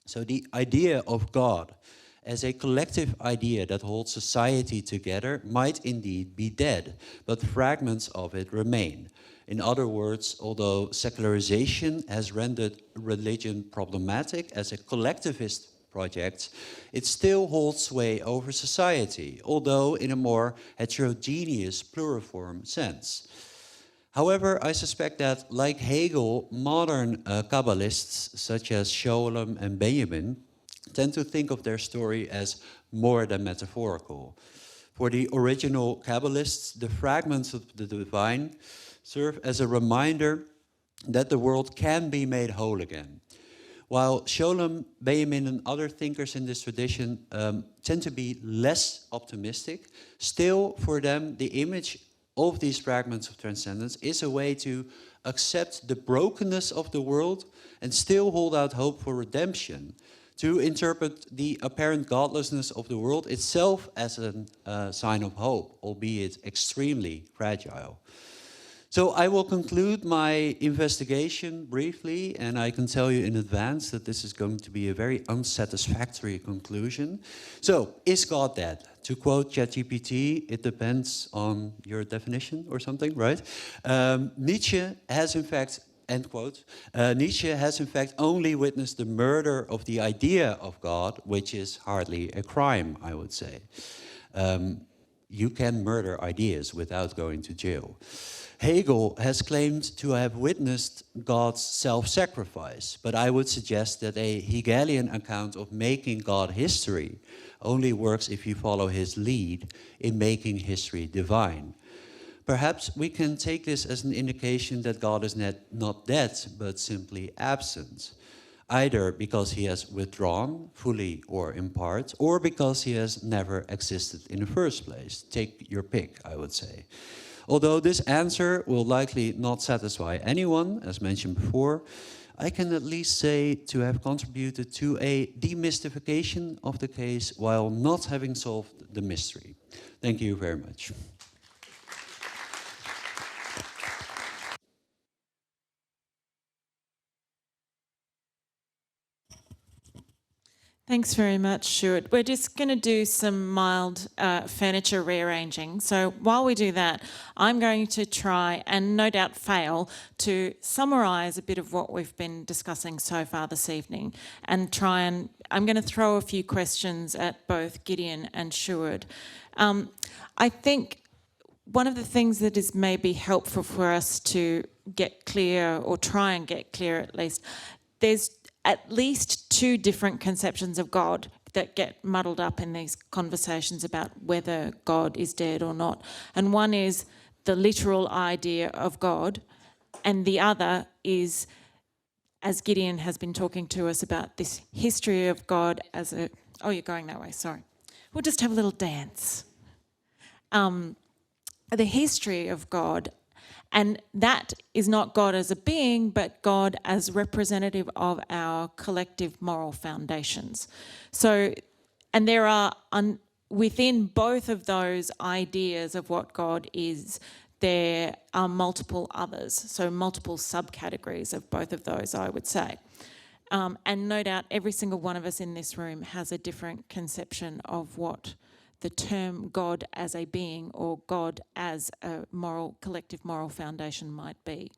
So the idea of God as a collective idea that holds society together might indeed be dead, but fragments of it remain. In other words, although secularization has rendered religion problematic as a collectivist project, it still holds sway over society, although in a more heterogeneous pluriform sense. However, I suspect that, like Hegel, modern Kabbalists such as Scholem and Benjamin tend to think of their story as more than metaphorical. For the original Kabbalists, the fragments of the divine serve as a reminder that the world can be made whole again. While Scholem, Benjamin, and other thinkers in this tradition tend to be less optimistic, still for them the image of these fragments of transcendence is a way to accept the brokenness of the world and still hold out hope for redemption, to interpret the apparent godlessness of the world itself as a sign of hope, albeit extremely fragile. So I will conclude my investigation briefly, and I can tell you in advance that this is going to be a very unsatisfactory conclusion. So, is God dead? To quote ChatGPT, it depends on your definition or something, right? Nietzsche has in fact, end quote, Nietzsche has in fact only witnessed the murder of the idea of God, which is hardly a crime, I would say. You can murder ideas without going to jail. Hegel has claimed to have witnessed God's self-sacrifice, but I would suggest that a Hegelian account of making God history only works if you follow his lead in making history divine. Perhaps we can take this as an indication that God is not dead, but simply absent, either because he has withdrawn, fully or in part, or because he has never existed in the first place. Take your pick, I would say. Although this answer will likely not satisfy anyone, as mentioned before, I can at least say to have contributed to a demystification of the case while not having solved the mystery. Thank you very much. Thanks very much, Sjoerd. We're just going to do some mild furniture rearranging. So while we do that, I'm going to try, and no doubt fail, to summarise a bit of what we've been discussing so far this evening, and I'm going to throw a few questions at both Gideon and Sjoerd. I think one of the things that is maybe helpful for us to get clear, or try and get clear at least, there's at least two different conceptions of God that get muddled up in these conversations about whether God is dead or not. And one is the literal idea of God, and the other is, as Gideon has been talking to us about, this history of God as a... Oh, you're going that way, sorry. We'll just have a little dance. The history of God, and that is not God as a being, but God as representative of our collective moral foundations. So, and there are, within both of those ideas of what God is, there are multiple others, so multiple subcategories of both of those, I would say. And no doubt every single one of us in this room has a different conception of what the term God as a being or God as a collective moral foundation might be.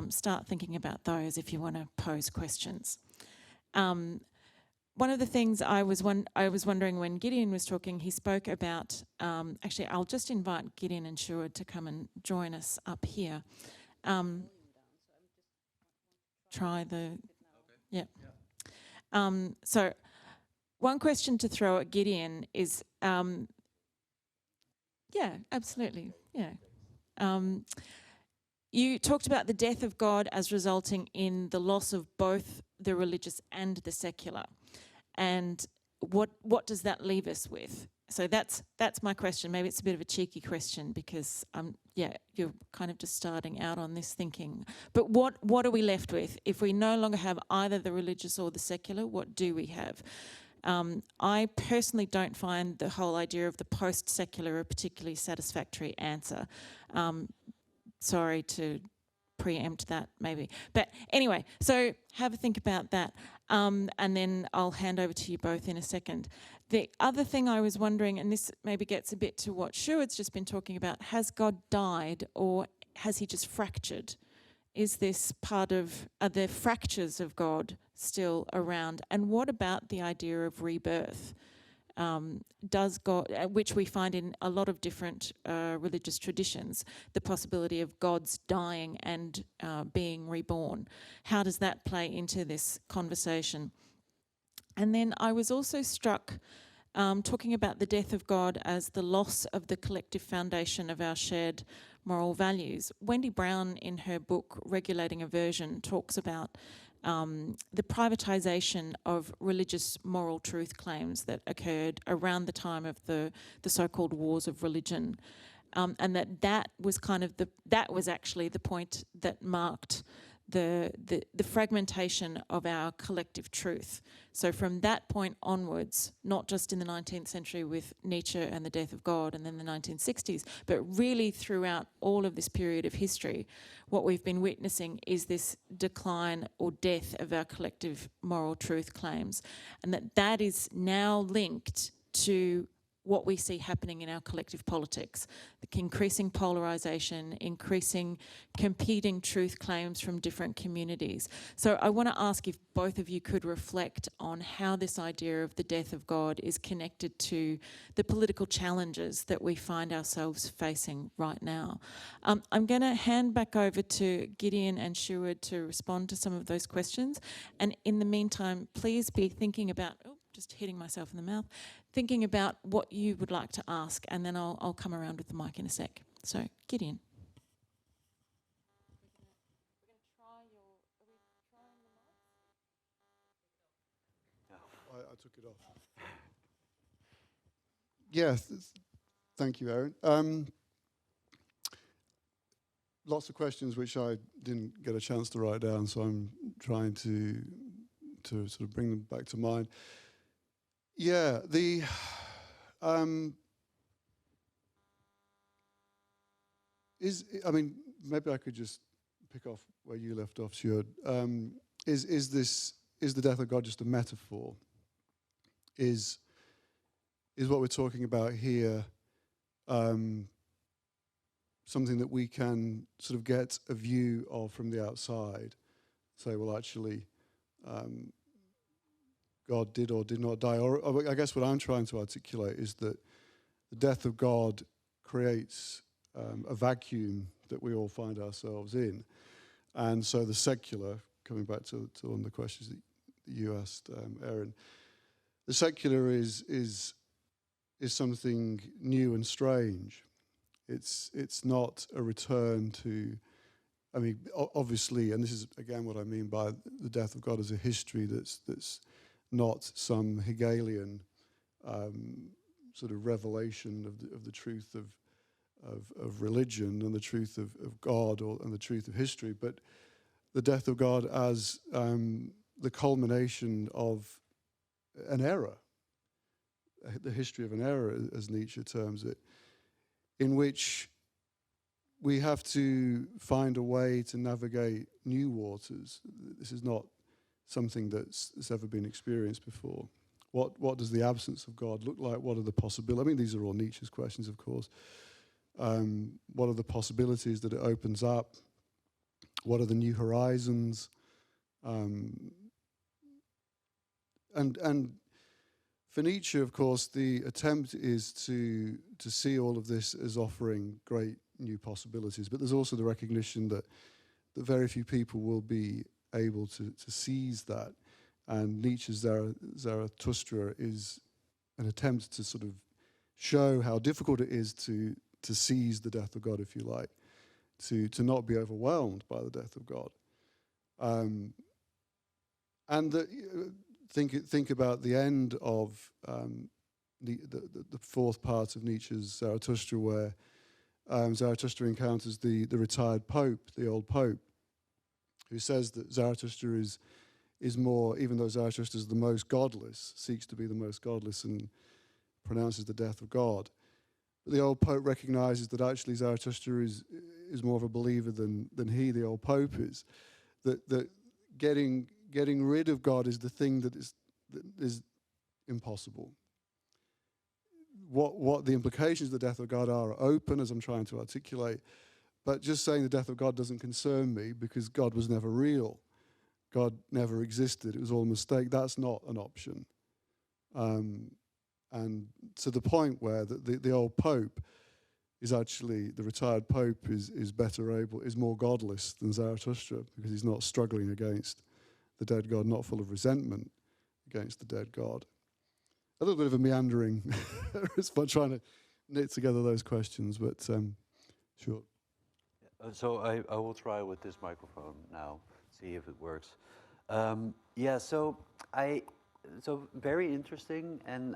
Start thinking about those if you want to pose questions. One of the things I was wondering when Gideon was talking, he spoke about, actually I'll just invite Gideon and Sjoerd to come and join us up here. Try the, yeah. So one question to throw at Gideon is, yeah, absolutely, yeah. You talked about the death of God as resulting in the loss of both the religious and the secular. And what does that leave us with? So that's my question. Maybe it's a bit of a cheeky question because yeah, you're kind of just starting out on this thinking. But what are we left with if we no longer have either the religious or the secular? What do we have? I personally don't find the whole idea of the post-secular a particularly satisfactory answer. Sorry to preempt that maybe. But anyway, so have a think about that. And then I'll hand over to you both in a second. The other thing I was wondering, and this maybe gets a bit to what Sjoerd's just been talking about, has God died or has he just fractured? Is this part of, are there fractures of God still around? And what about the idea of rebirth? Does God, which we find in a lot of different religious traditions, the possibility of God's dying and being reborn. How does that play into this conversation? And then I was also struck talking about the death of God as the loss of the collective foundation of our shared moral values. Wendy Brown, in her book Regulating Aversion, talks about the privatisation of religious moral truth claims that occurred around the time of the so-called wars of religion, and that was kind of that was actually the point that marked the fragmentation of our collective truth. So from that point onwards, not just in the 19th century with Nietzsche and the death of God and then the 1960s, but really throughout all of this period of history, what we've been witnessing is this decline or death of our collective moral truth claims, and that is now linked to what we see happening in our collective politics, the increasing polarisation, increasing competing truth claims from different communities. So I want to ask if both of you could reflect on how this idea of the death of God is connected to the political challenges that we find ourselves facing right now. I'm going to hand back over to Gideon and Sjoerd to respond to some of those questions. And in the meantime, please be thinking about, just hitting myself in the mouth, thinking about what you would like to ask, and then I'll come around with the mic in a sec. So, Gideon. I took it off. Yes, thank you, Aaron. Lots of questions which I didn't get a chance to write down, so I'm trying to sort of bring them back to mind. Yeah, I mean, maybe I could just pick off where you left off, Sjoerd. Is the death of God just a metaphor? Is what we're talking about here something that we can sort of get a view of from the outside? Say, well, actually, God did or did not die. Or I guess what I'm trying to articulate is that the death of God creates a vacuum that we all find ourselves in. And so the secular, coming back to one of the questions that you asked, Aaron, the secular is something new and strange It's not a return to, I mean, obviously, and this is again what I mean by the death of God as a history that's not some Hegelian sort of revelation of the truth of religion and the truth of God and the truth of history, but the death of God as the culmination of an era, the history of an era, as Nietzsche terms it, in which we have to find a way to navigate new waters. This is not something that's ever been experienced before. What does the absence of God look like? What are the possibilities? I mean, these are all Nietzsche's questions, of course. What are the possibilities that it opens up? What are the new horizons? And for Nietzsche, of course, the attempt is to see all of this as offering great new possibilities. But there's also the recognition that very few people will be able to seize that. And Nietzsche's Zarathustra is an attempt to sort of show how difficult it is to seize the death of God, if you like, to not be overwhelmed by the death of God. Think about the end of the fourth part of Nietzsche's Zarathustra, where Zarathustra encounters the retired pope, the old pope, who says that Zarathustra is more, even though Zarathustra is the most godless, seeks to be the most godless and pronounces the death of God. But the old pope recognizes that actually Zarathustra is more of a believer than he, the old pope, is. That getting rid of God is the thing that is impossible. What the implications of the death of God are open, as I'm trying to articulate, but just saying the death of God doesn't concern me because God was never real. God never existed. It was all a mistake. That's not an option. And to the point where the old pope is actually, the retired pope is better able, is more godless than Zarathustra because he's not struggling against the dead God, not full of resentment against the dead God. A little bit of a meandering response, trying to knit together those questions, but sure. So I will try with this microphone now, see if it works. So very interesting, and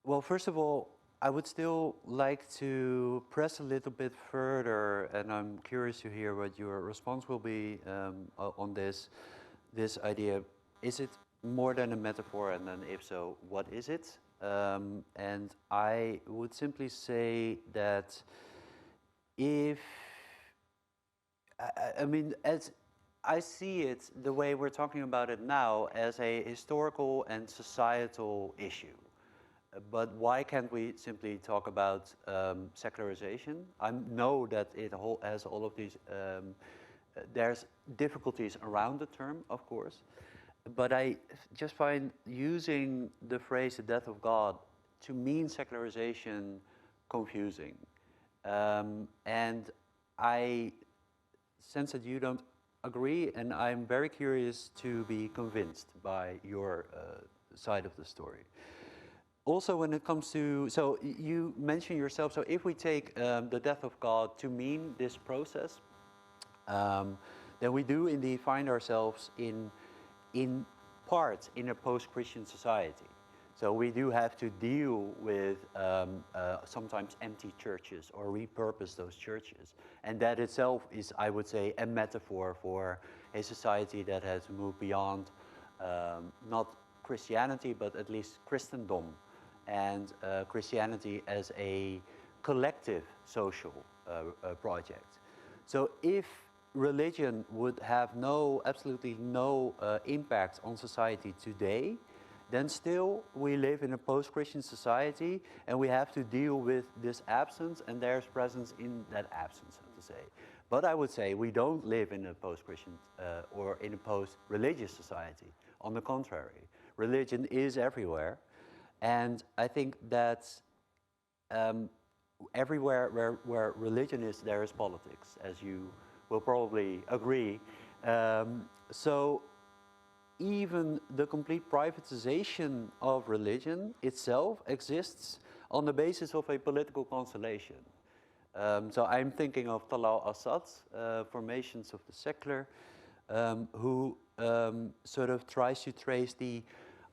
well, first of all, I would still like to press a little bit further, and I'm curious to hear what your response will be on this idea. Is it more than a metaphor, and then if so, what is it? And I would simply say that I mean, as I see it, the way we're talking about it now, as a historical and societal issue. But why can't we simply talk about secularization? I know that it has all of these, there's difficulties around the term, of course, but I just find using the phrase the death of God to mean secularization confusing. And I sense that you don't agree, and I'm very curious to be convinced by your side of the story. Also, when it comes to, so you mentioned yourself, so if we take the death of God to mean this process, then we do indeed find ourselves in part in a post-Christian society. So we do have to deal with sometimes empty churches or repurpose those churches. And that itself is, I would say, a metaphor for a society that has moved beyond not Christianity, but at least Christendom, and Christianity as a collective social project. So if religion would have absolutely no impact on society today, then still we live in a post-Christian society, and we have to deal with this absence, and there's presence in that absence, so to say. But I would say we don't live in a post-Christian or in a post-religious society. On the contrary, religion is everywhere, and I think that everywhere where religion is, there is politics, as you will probably agree. So even the complete privatization of religion itself exists on the basis of a political constellation. So I'm thinking of Talal Assad, Formations of the Secular, who sort of tries to trace the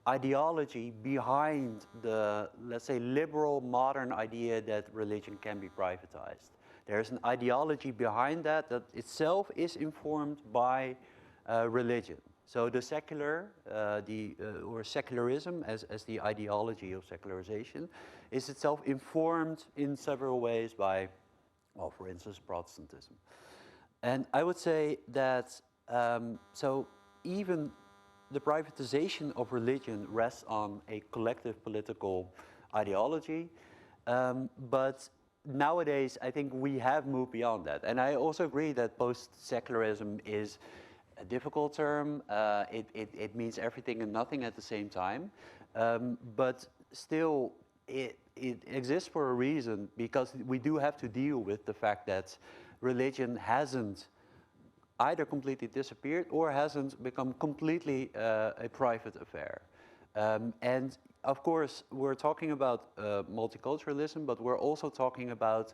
ideology behind the, let's say, liberal modern idea that religion can be privatized. There's an ideology behind that that itself is informed by religion. So the secular, or secularism as the ideology of secularization, is itself informed in several ways by, well, for instance, Protestantism. And I would say that, so even the privatization of religion rests on a collective political ideology, but nowadays I think we have moved beyond that. And I also agree that post-secularism is a difficult term. It means everything and nothing at the same time, but still it exists for a reason, because we do have to deal with the fact that religion hasn't either completely disappeared or hasn't become completely a private affair. And of course, we're talking about multiculturalism, but we're also talking about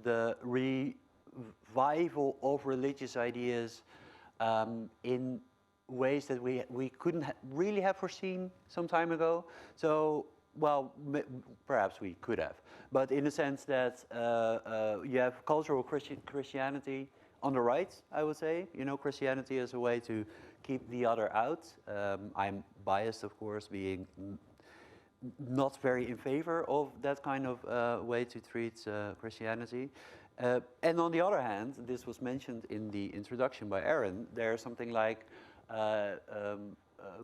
the revival of religious ideas in ways that we couldn't really have foreseen some time ago. So, well, perhaps we could have, but in the sense that you have cultural Christianity on the right, I would say. You know, Christianity as a way to keep the other out. I'm biased, of course, being not very in favor of that kind of way to treat Christianity. And on the other hand, this was mentioned in the introduction by Aaron, there's something like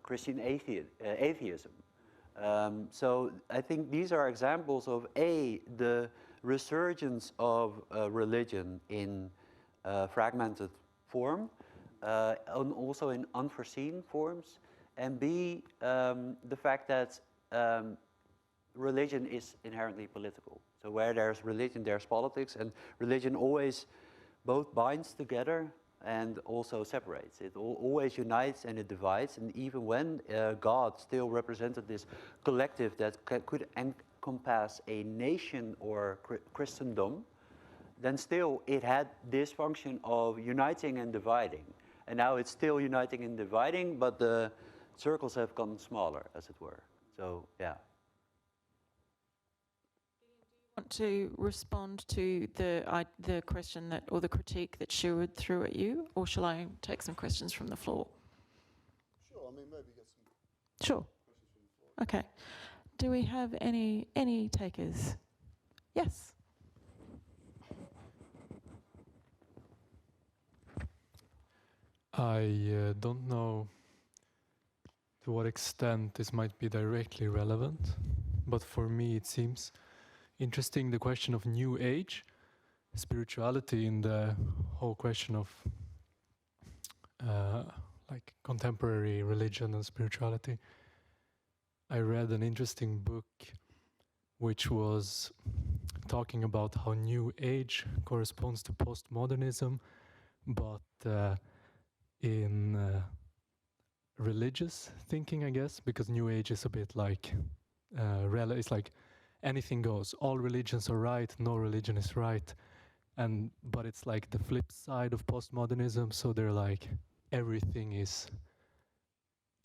Christian atheism. So I think these are examples of the resurgence of religion in fragmented form, and also in unforeseen forms, and B, the fact that religion is inherently political. So where there's religion, there's politics, and religion always both binds together and also separates. It always unites and it divides, and even when God still represented this collective that could encompass a nation or Christendom, then still it had this function of uniting and dividing. And now it's still uniting and dividing, but the circles have gotten smaller, as it were. So, yeah. Want to respond to the question that, or the critique that Sjoerd threw at you, or shall I take some questions from the floor? Sure, I mean, maybe get some Sure. questions from the floor. Okay. Do we have any takers? Yes. I don't know to what extent this might be directly relevant, but for me it seems interesting, the question of New Age spirituality in the whole question of like contemporary religion and spirituality. I read an interesting book which was talking about how New Age corresponds to postmodernism, but in religious thinking, I guess, because New Age is a bit like it's like anything goes. All religions are right. No religion is right, but it's like the flip side of postmodernism. So they're like everything is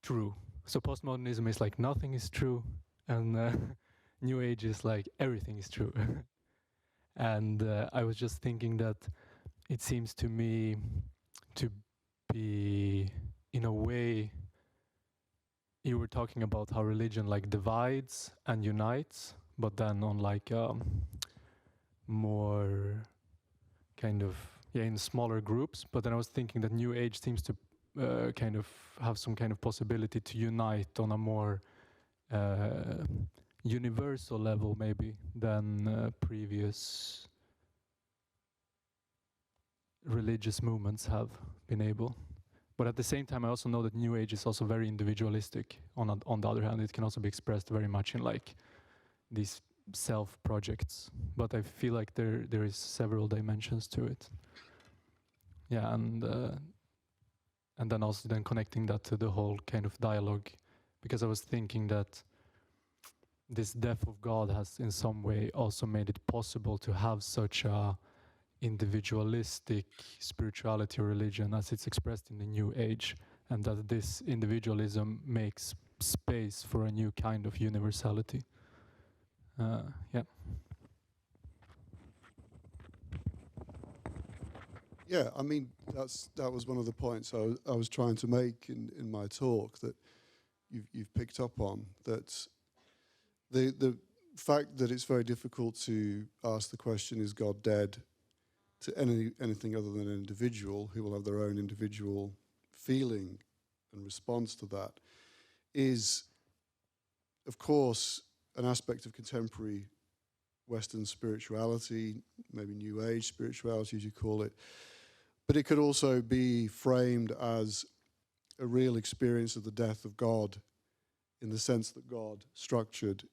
true. So postmodernism is like nothing is true, and New Age is like everything is true. And I was just thinking that it seems to me to be, in a way, you were talking about how religion like divides and unites, but then on like more kind of, in smaller groups. But then I was thinking that New Age seems to kind of have some kind of possibility to unite on a more universal level maybe than previous religious movements have been able. But at the same time, I also know that New Age is also very individualistic. On the other hand, it can also be expressed very much in like these self projects. But I feel like there is several dimensions to it. Yeah, and then also then connecting that to the whole kind of dialogue, because I was thinking that this death of God has in some way also made it possible to have such a individualistic spirituality or religion as it's expressed in the New Age, and that this individualism makes space for a new kind of universality. Yeah. Yeah, I mean, that was one of the points I was trying to make in my talk that you've picked up on, that the fact that it's very difficult to ask the question, is God dead, to anything other than an individual who will have their own individual feeling and response to that, is, of course, an aspect of contemporary Western spirituality, maybe New Age spirituality, as you call it. But it could also be framed as a real experience of the death of God, in the sense that God structured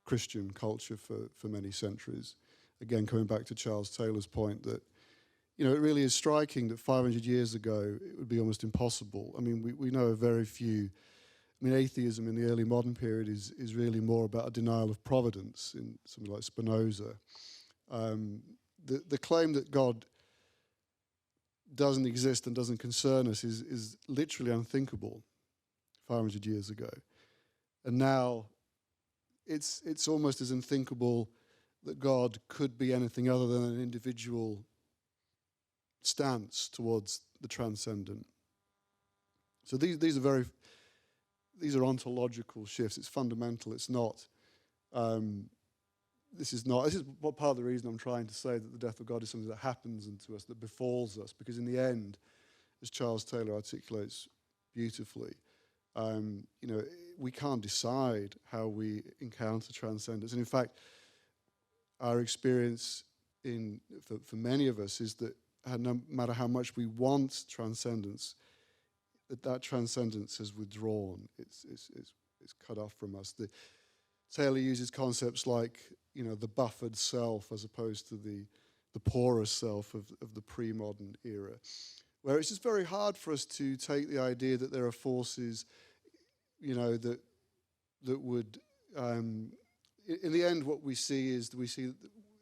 Christian culture for many centuries. Again, coming back to Charles Taylor's point that, you know, it really is striking that 500 years ago it would be almost impossible. I mean, we know of very few. I mean, atheism in the early modern period is really more about a denial of providence in something like Spinoza. The claim that God doesn't exist and doesn't concern us is literally unthinkable 500 years ago. And now it's almost as unthinkable that God could be anything other than an individual stance towards the transcendent. So these are ontological shifts. It's fundamental. It's not. This is what part of the reason I'm trying to say that the death of God is something that happens unto us, that befalls us, because in the end, as Charles Taylor articulates beautifully, you know, we can't decide how we encounter transcendence. And in fact, our experience for many of us is that no matter how much we want transcendence, that transcendence has withdrawn. It's cut off from us. Taylor uses concepts like, you know, the buffered self as opposed to the porous self of the pre-modern era, where it's just very hard for us to take the idea that there are forces, you know, that would, in the end, what we see is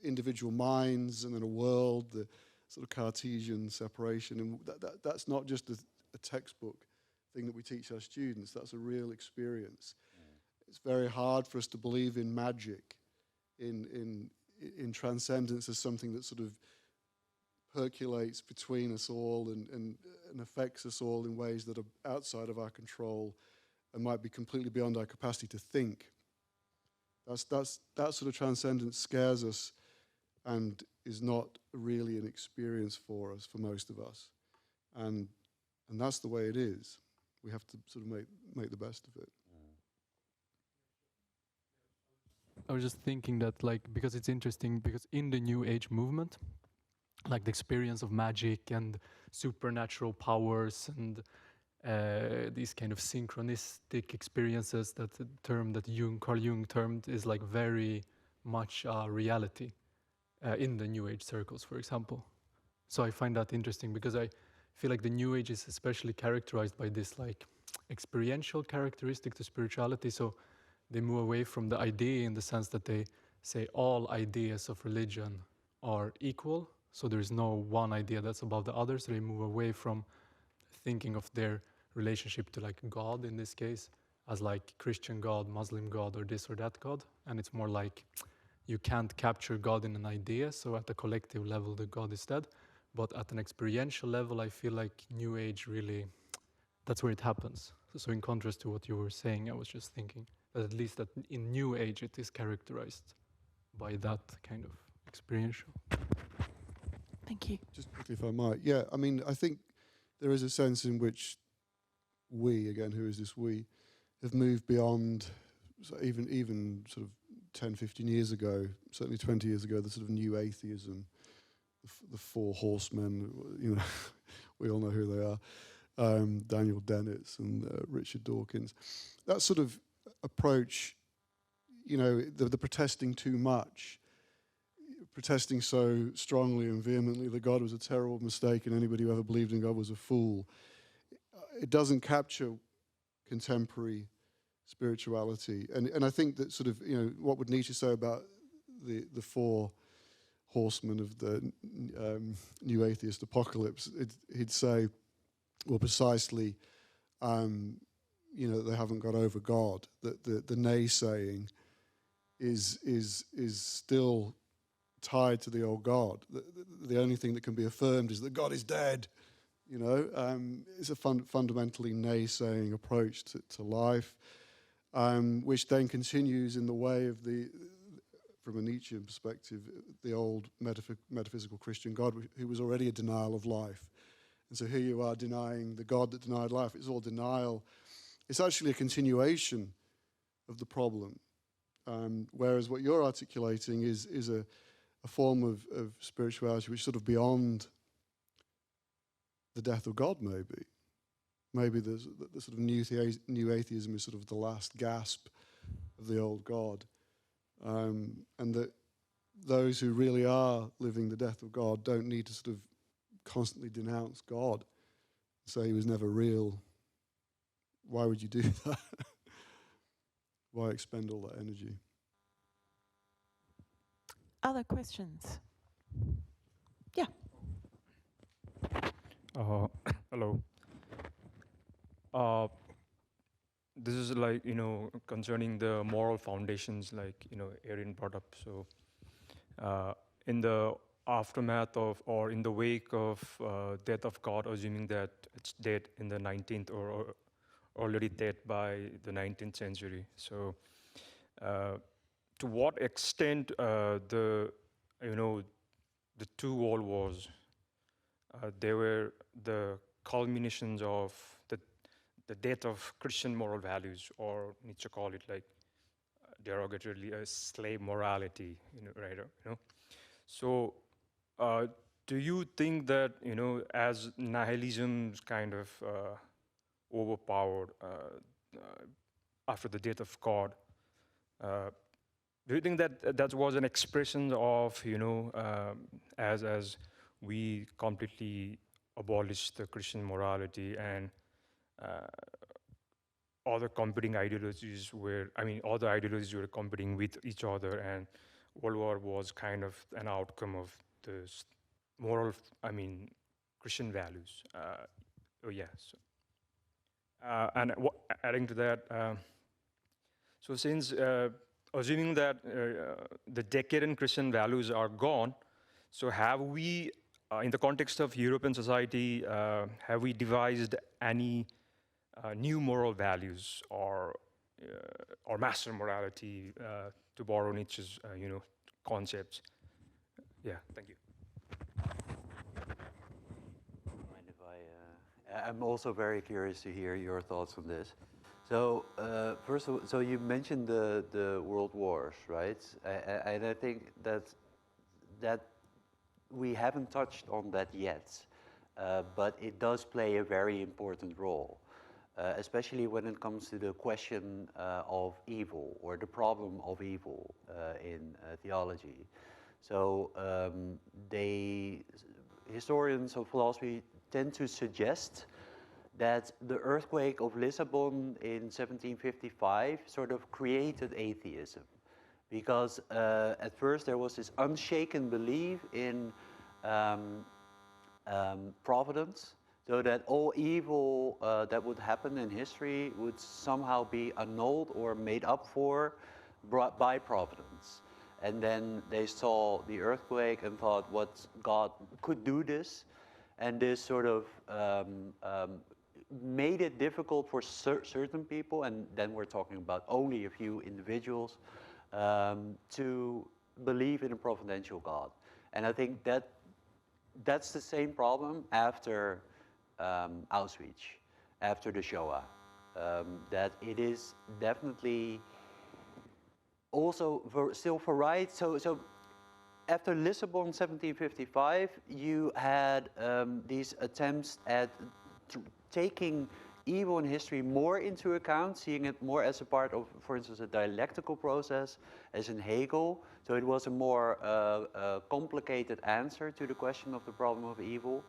individual minds and then a world, the sort of Cartesian separation, and that's not just a textbook thing that we teach our students. That's a real experience. It's very hard for us to believe in magic, in transcendence as something that sort of percolates between us all and affects us all in ways that are outside of our control and might be completely beyond our capacity to think. That sort of transcendence scares us and is not really an experience for us, for most of us. And that's the way it is. We have to sort of make the best of it. I was just thinking that, like, because it's interesting, because in the New Age movement, like the experience of magic and supernatural powers and these kind of synchronistic experiences, that the term that Carl Jung termed, is like very much a reality in the New Age circles, for example. So I find that interesting because I feel like the New Age is especially characterized by this like experiential characteristic to spirituality. So they move away from the idea in the sense that they say all ideas of religion are equal. So there's no one idea that's above the other. So they move away from thinking of their relationship to like God in this case as like Christian God, Muslim God, or this or that God. And it's more like you can't capture God in an idea. So at the collective level, the God is dead. But at an experiential level, I feel like New Age really, that's where it happens. So in contrast to what you were saying, I was just thinking that at least that in New Age, it is characterized by that kind of experiential. Thank you. Just quickly, if I might. Yeah, I mean, I think there is a sense in which we, again, who is this we, have moved beyond even sort of 10, 15 years ago, certainly 20 years ago, the sort of new atheism, the four horsemen, you know, we all know who they are, Daniel Dennett and Richard Dawkins. That sort of approach, you know, the protesting too much, protesting so strongly and vehemently that God was a terrible mistake and anybody who ever believed in God was a fool. It doesn't capture contemporary spirituality. And I think that sort of, what would Nietzsche say about the four horsemen of the new atheist apocalypse? He'd say, well, precisely, they haven't got over God. That the naysaying is still tied to the old God. The only thing that can be affirmed is that God is dead. It's a fundamentally naysaying approach to life, which then continues in the way of from a Nietzschean perspective, the old metaphysical Christian God, who was already a denial of life. And so here you are denying the God that denied life. It's all denial. It's actually a continuation of the problem. Whereas what you're articulating is a form of spirituality which is sort of beyond the death of God, maybe. Maybe the sort of new atheism is sort of the last gasp of the old God. And that those who really are living the death of God don't need to sort of constantly denounce God, say he was never real. Why would you do that? Why expend all that energy? Other questions? Yeah. Hello. This is like, concerning the moral foundations, like, Erin brought up. So in the aftermath of, or in the wake of death of God, assuming that it's dead in the 19th or already dead by the 19th century. So to what extent the two world wars, they were the culminations of the death of Christian moral values, or Nietzsche called it like derogatorily a slave morality, right? So do you think that, as nihilism kind of overpowered after the death of God, do you think that was an expression of, as we completely abolished the Christian morality and all the competing ideologies all the ideologies were competing with each other, and World War was kind of an outcome of the moral, Christian values. And adding to that, so since assuming that the decadent Christian values are gone, so have we, in the context of European society, have we devised any new moral values or master morality, to borrow Nietzsche's, concepts? Yeah, thank you. Mind if I'm also very curious to hear your thoughts on this. So first of all, so you mentioned the world wars, right? And I think that we haven't touched on that yet, but it does play a very important role. Especially when it comes to the question of evil, or the problem of evil in theology. So historians of philosophy tend to suggest that the earthquake of Lisbon in 1755 sort of created atheism. Because at first there was this unshaken belief in providence, so that all evil that would happen in history would somehow be annulled or made up for by providence. And then they saw the earthquake and thought, what, God could do this? And this sort of made it difficult for certain people, and then we're talking about only a few individuals, to believe in a providential God. And I think that's the same problem after Auschwitz, after the Shoah, that it is definitely also still for right. So after Lisbon 1755, you had these attempts at taking evil in history more into account, seeing it more as a part of, for instance, a dialectical process, as in Hegel. So it was a more complicated answer to the question of the problem of evil.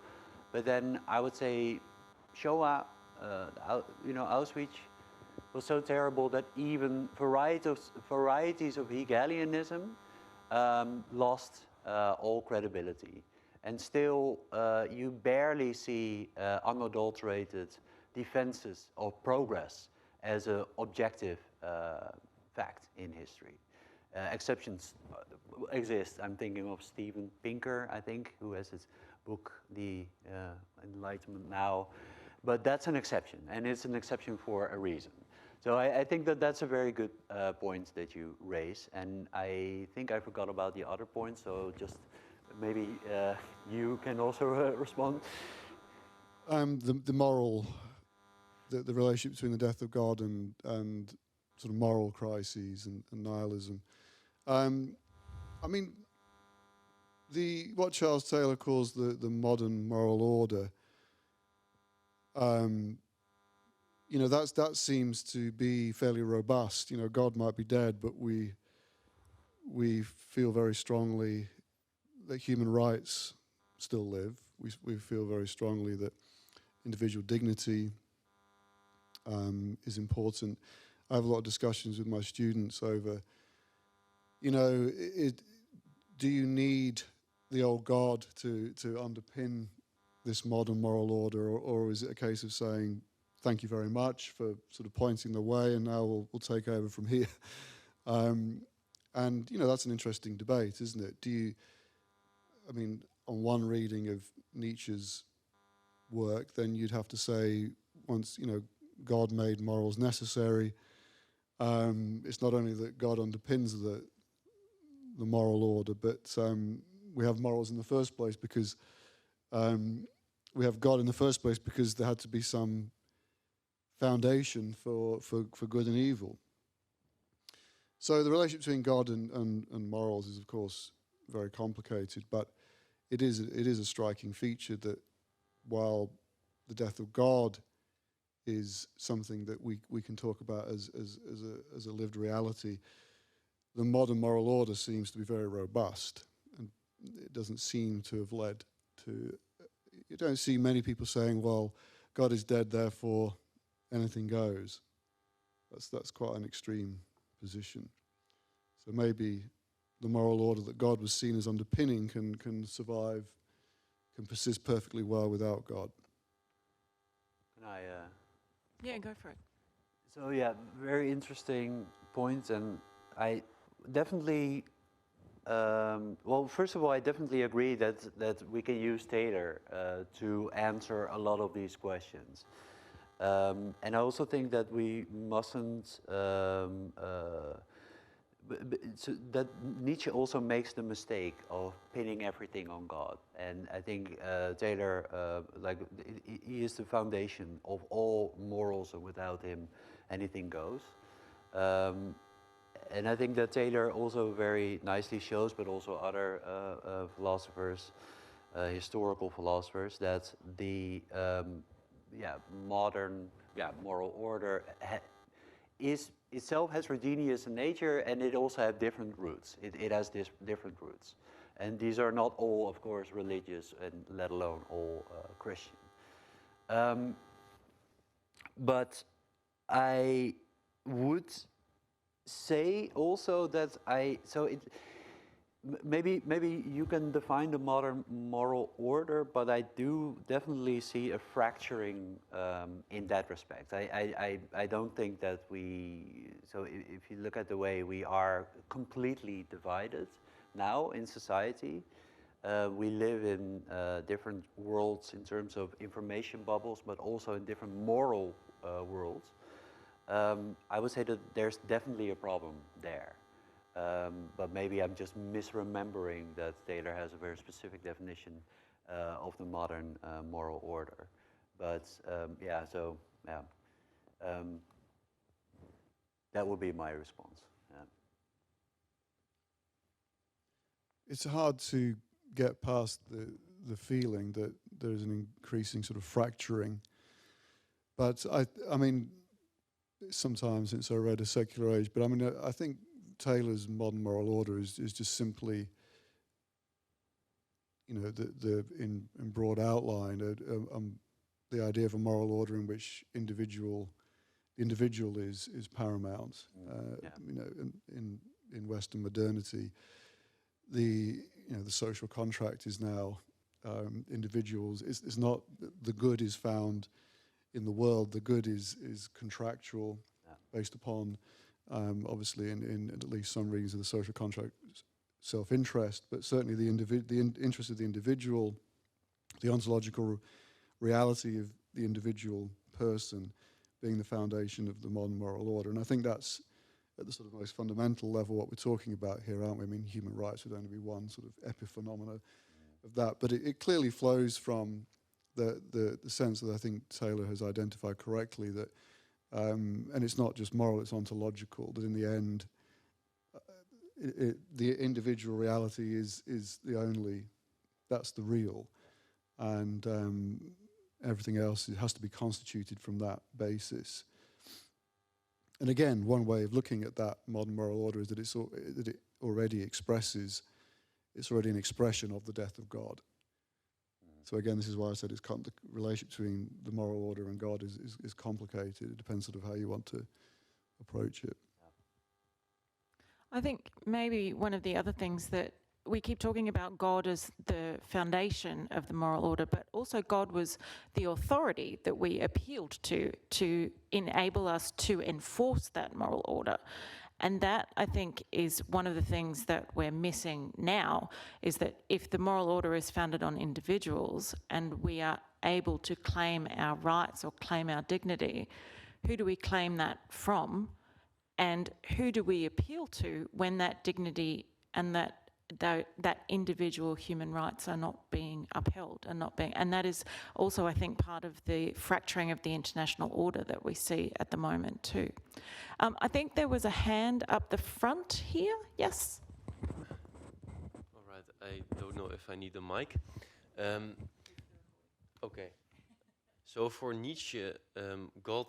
But then I would say Shoah, Auschwitz, was so terrible that even varieties of Hegelianism lost all credibility. And still, you barely see unadulterated defenses of progress as an objective fact in history. Exceptions exist. I'm thinking of Steven Pinker, I think, who has his book, The Enlightenment Now. But that's an exception, and it's an exception for a reason. So I think that that's a very good point that you raise, and I think I forgot about the other point, so just maybe you can also respond. The moral, the relationship between the death of God and sort of moral crises and nihilism. I mean, what Charles Taylor calls the modern moral order, you know, that seems to be fairly robust. You know, God might be dead, but we feel very strongly that human rights still live. We feel very strongly that individual dignity is important. I have a lot of discussions with my students over, you know, do you need the old God to underpin this modern moral order, or is it a case of saying, thank you very much for sort of pointing the way, and now we'll take over from here? And, you know, that's an interesting debate, isn't it? I mean, on one reading of Nietzsche's work, then you'd have to say, once, you know, God made morals necessary, it's not only that God underpins the moral order, but we have morals in the first place because we have God in the first place because there had to be some foundation for good and evil. So the relationship between God and morals is, of course, very complicated, but it is a striking feature that while the death of God is something that we can talk about as a lived reality, the modern moral order seems to be very robust, and it doesn't seem to have led to. You don't see many people saying, "Well, God is dead, therefore anything goes." That's quite an extreme position. So maybe the moral order that God was seen as underpinning can survive, can persist perfectly well without God. Can I? Yeah, go for it. So yeah, very interesting point, and I definitely. Well, first of all, I definitely agree that we can use Taylor to answer a lot of these questions, and I also think that we mustn't. So that Nietzsche also makes the mistake of pinning everything on God, and I think Taylor, he is the foundation of all morals, and without him, anything goes. And I think that Taylor also very nicely shows, but also other philosophers, historical philosophers, that the modern moral order is itself has heterogeneous in nature, and it also has different roots. It has different roots, and these are not all, of course, religious, and let alone all Christian. But I would say also that maybe you can define the modern moral order, but I do definitely see a fracturing in that respect. I don't think that if you look at the way we are completely divided now in society, we live in different worlds in terms of information bubbles, but also in different moral worlds. I would say that there's definitely a problem there. But maybe I'm just misremembering that Taylor has a very specific definition of the modern moral order. But that would be my response. Yeah. It's hard to get past the feeling that there's an increasing sort of fracturing. But I mean, sometimes since I read A Secular Age, but I mean, I think Taylor's modern moral order is just simply, you know, in broad outline, the idea of a moral order in which the individual is paramount. Yeah. You know, in Western modernity, the social contract is now individuals. It's not the good is found in the world. The good is contractual, based upon obviously in at least some readings of the social contract, self-interest, but certainly the interest of the individual, the ontological reality of the individual person being the foundation of the modern moral order. And I think that's at the sort of most fundamental level what we're talking about here, aren't we? I mean, human rights would only be one sort of epiphenomena of that, but it clearly flows from the sense that I think Taylor has identified correctly, that and it's not just moral, it's ontological, that in the end the individual reality is the only, that's the real, and everything else has to be constituted from that basis. And again, one way of looking at that modern moral order is that it already expresses, it's already an expression of the death of God. So again, this is why I said the relationship between the moral order and God is complicated. It depends sort of how you want to approach it. I think maybe one of the other things that we keep talking about God as the foundation of the moral order, but also God was the authority that we appealed to enable us to enforce that moral order. And that, I think, is one of the things that we're missing now, is that if the moral order is founded on individuals and we are able to claim our rights or claim our dignity, who do we claim that from? And who do we appeal to when that dignity and that individual human rights are not being upheld and that is also, I think, part of the fracturing of the international order that we see at the moment too. I think there was a hand up the front here. Yes. All right. I don't know if I need a mic. Okay. So for Nietzsche, God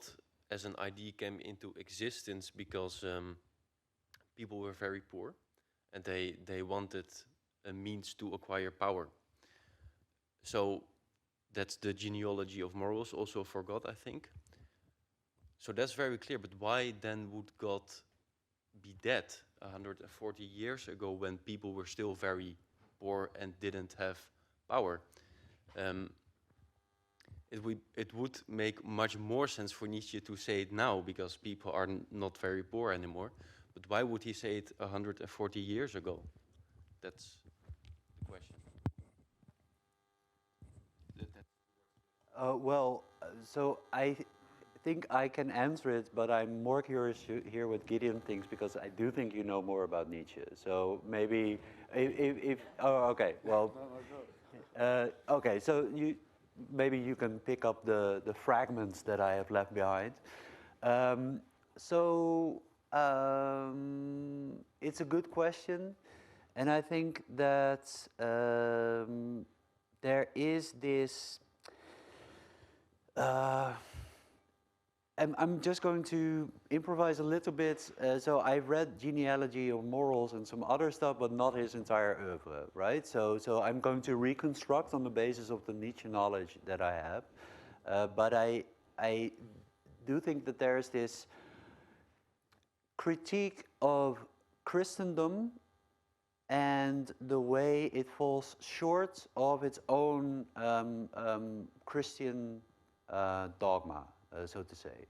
as an idea came into existence because people were very poor. And they wanted a means to acquire power. So that's the genealogy of morals also for God, I think. So that's very clear, but why then would God be dead 140 years ago when people were still very poor and didn't have power? It would make much more sense for Nietzsche to say it now because people are not very poor anymore. But why would he say it 140 years ago? That's the question. So I think I can answer it, but I'm more curious to hear what Gideon thinks because I do think you know more about Nietzsche. So maybe if okay, well, okay, so maybe you can pick up the fragments that I have left behind. It's a good question, and I think that there is this. I'm just going to improvise a little bit. So I've read Genealogy of Morals and some other stuff, but not his entire oeuvre, right? So I'm going to reconstruct on the basis of the Nietzsche knowledge that I have. But I do think that there's this critique of Christendom and the way it falls short of its own Christian dogma, so to say.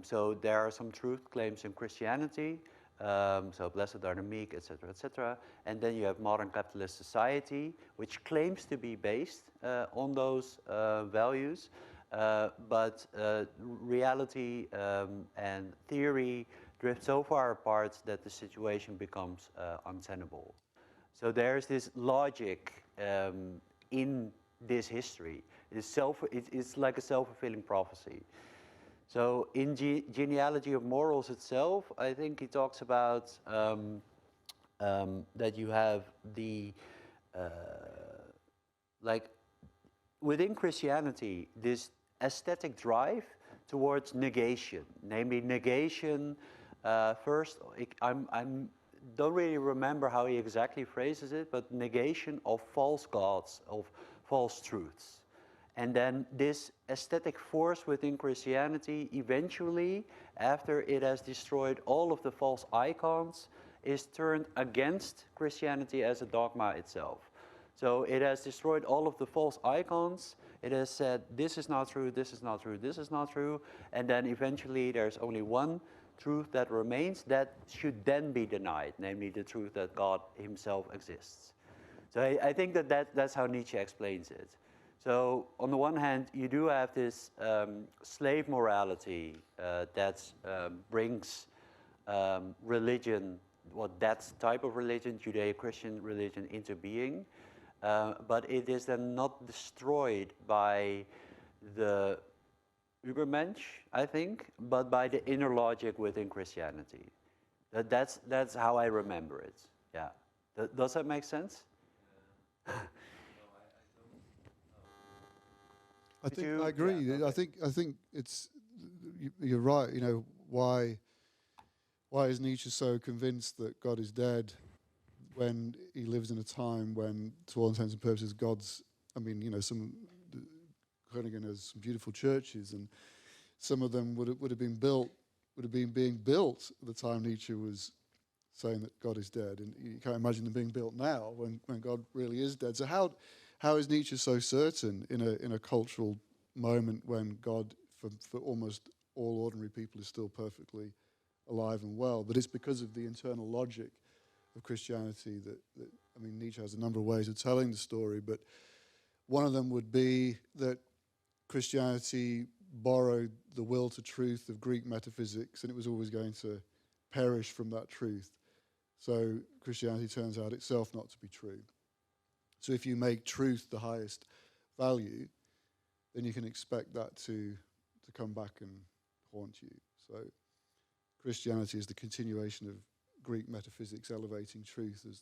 So there are some truth claims in Christianity, so blessed are the meek, etc., etc. And then you have modern capitalist society, which claims to be based on those values, but reality and theory drift so far apart that the situation becomes untenable. So there's this logic in this history. It's like a self-fulfilling prophecy. So in Genealogy of Morals itself, I think he talks about that you have the, like within Christianity, this aesthetic drive towards negation, namely negation. First, I don't really remember how he exactly phrases it, but negation of false gods, of false truths. And then this aesthetic force within Christianity, eventually, after it has destroyed all of the false icons, is turned against Christianity as a dogma itself. So it has destroyed all of the false icons. It has said, this is not true, this is not true, this is not true. And then eventually there's only one truth that remains that should then be denied, namely the truth that God himself exists. So I think that's how Nietzsche explains it. So on the one hand, you do have this slave morality that brings religion, that type of religion, Judeo-Christian religion, into being. But it is then not destroyed by the Übermensch, I think, but by the inner logic within Christianity. That's how I remember it. Yeah. Does that make sense? I agree. Yeah, okay. I think it's you're right. You know, why is Nietzsche so convinced that God is dead when he lives in a time when, to all intents and purposes, God's? I mean, you know, Groningen has some beautiful churches, and some of them would have been being built at the time Nietzsche was saying that God is dead, and you can't imagine them being built now when God really is dead. So how is Nietzsche so certain in a cultural moment when God, for almost all ordinary people, is still perfectly alive and well? But it's because of the internal logic of Christianity that I mean, Nietzsche has a number of ways of telling the story, but one of them would be that Christianity borrowed the will to truth of Greek metaphysics, and it was always going to perish from that truth. So Christianity turns out itself not to be true. So if you make truth the highest value, then you can expect that to come back and haunt you. So Christianity is the continuation of Greek metaphysics elevating truth, as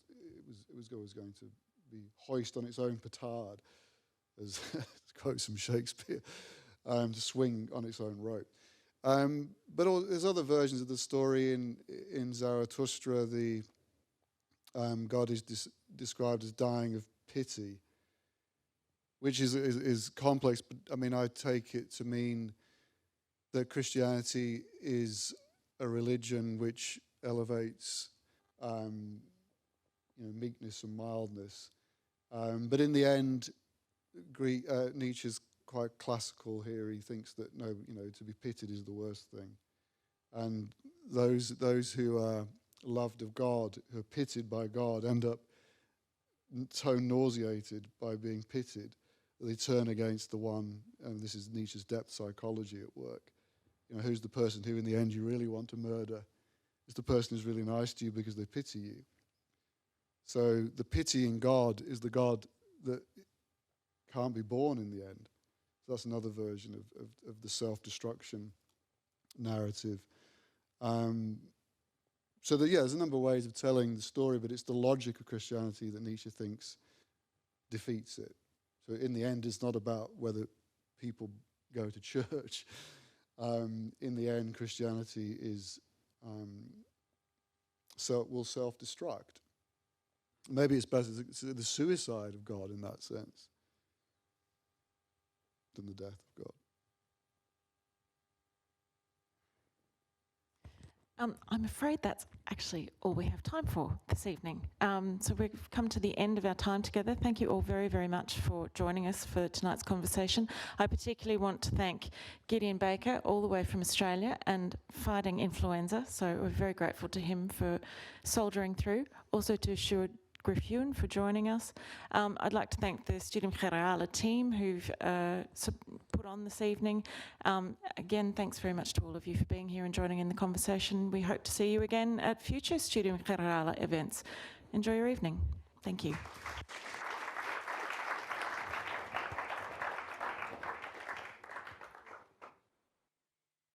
it was always going to be hoist on its own petard, as to quote some Shakespeare, to swing on its own rope. But there's other versions of the story in Zarathustra. The God is described as dying of pity, which is complex. But I mean, I take it to mean that Christianity is a religion which elevates, meekness and mildness. But in the end, Nietzsche's quite classical here. He thinks that to be pitied is the worst thing, and those who are loved of God, who are pitied by God, end up so nauseated by being pitied that they turn against the one. And this is Nietzsche's depth psychology at work. You know, who's the person who, in the end, you really want to murder? It's the person who's really nice to you because they pity you. So the pitying God is the God that can't be born in the end. So that's another version of the self-destruction narrative. So there's a number of ways of telling the story, but it's the logic of Christianity that Nietzsche thinks defeats it. So in the end, it's not about whether people go to church. In the end, Christianity will self-destruct. Maybe it's better the suicide of God in that sense than the death of God. I'm afraid that's actually all we have time for this evening. So we've come to the end of our time together. Thank you all very, very much for joining us for tonight's conversation. I particularly want to thank Gideon Baker, all the way from Australia, and fighting influenza. So we're very grateful to him for soldiering through. Also to Sjoerd Griffioen for joining us. I'd like to thank the Studium Generale team who've put on this evening. Again, thanks very much to all of you for being here and joining in the conversation. We hope to see you again at future Studium Generale events. Enjoy your evening. Thank you.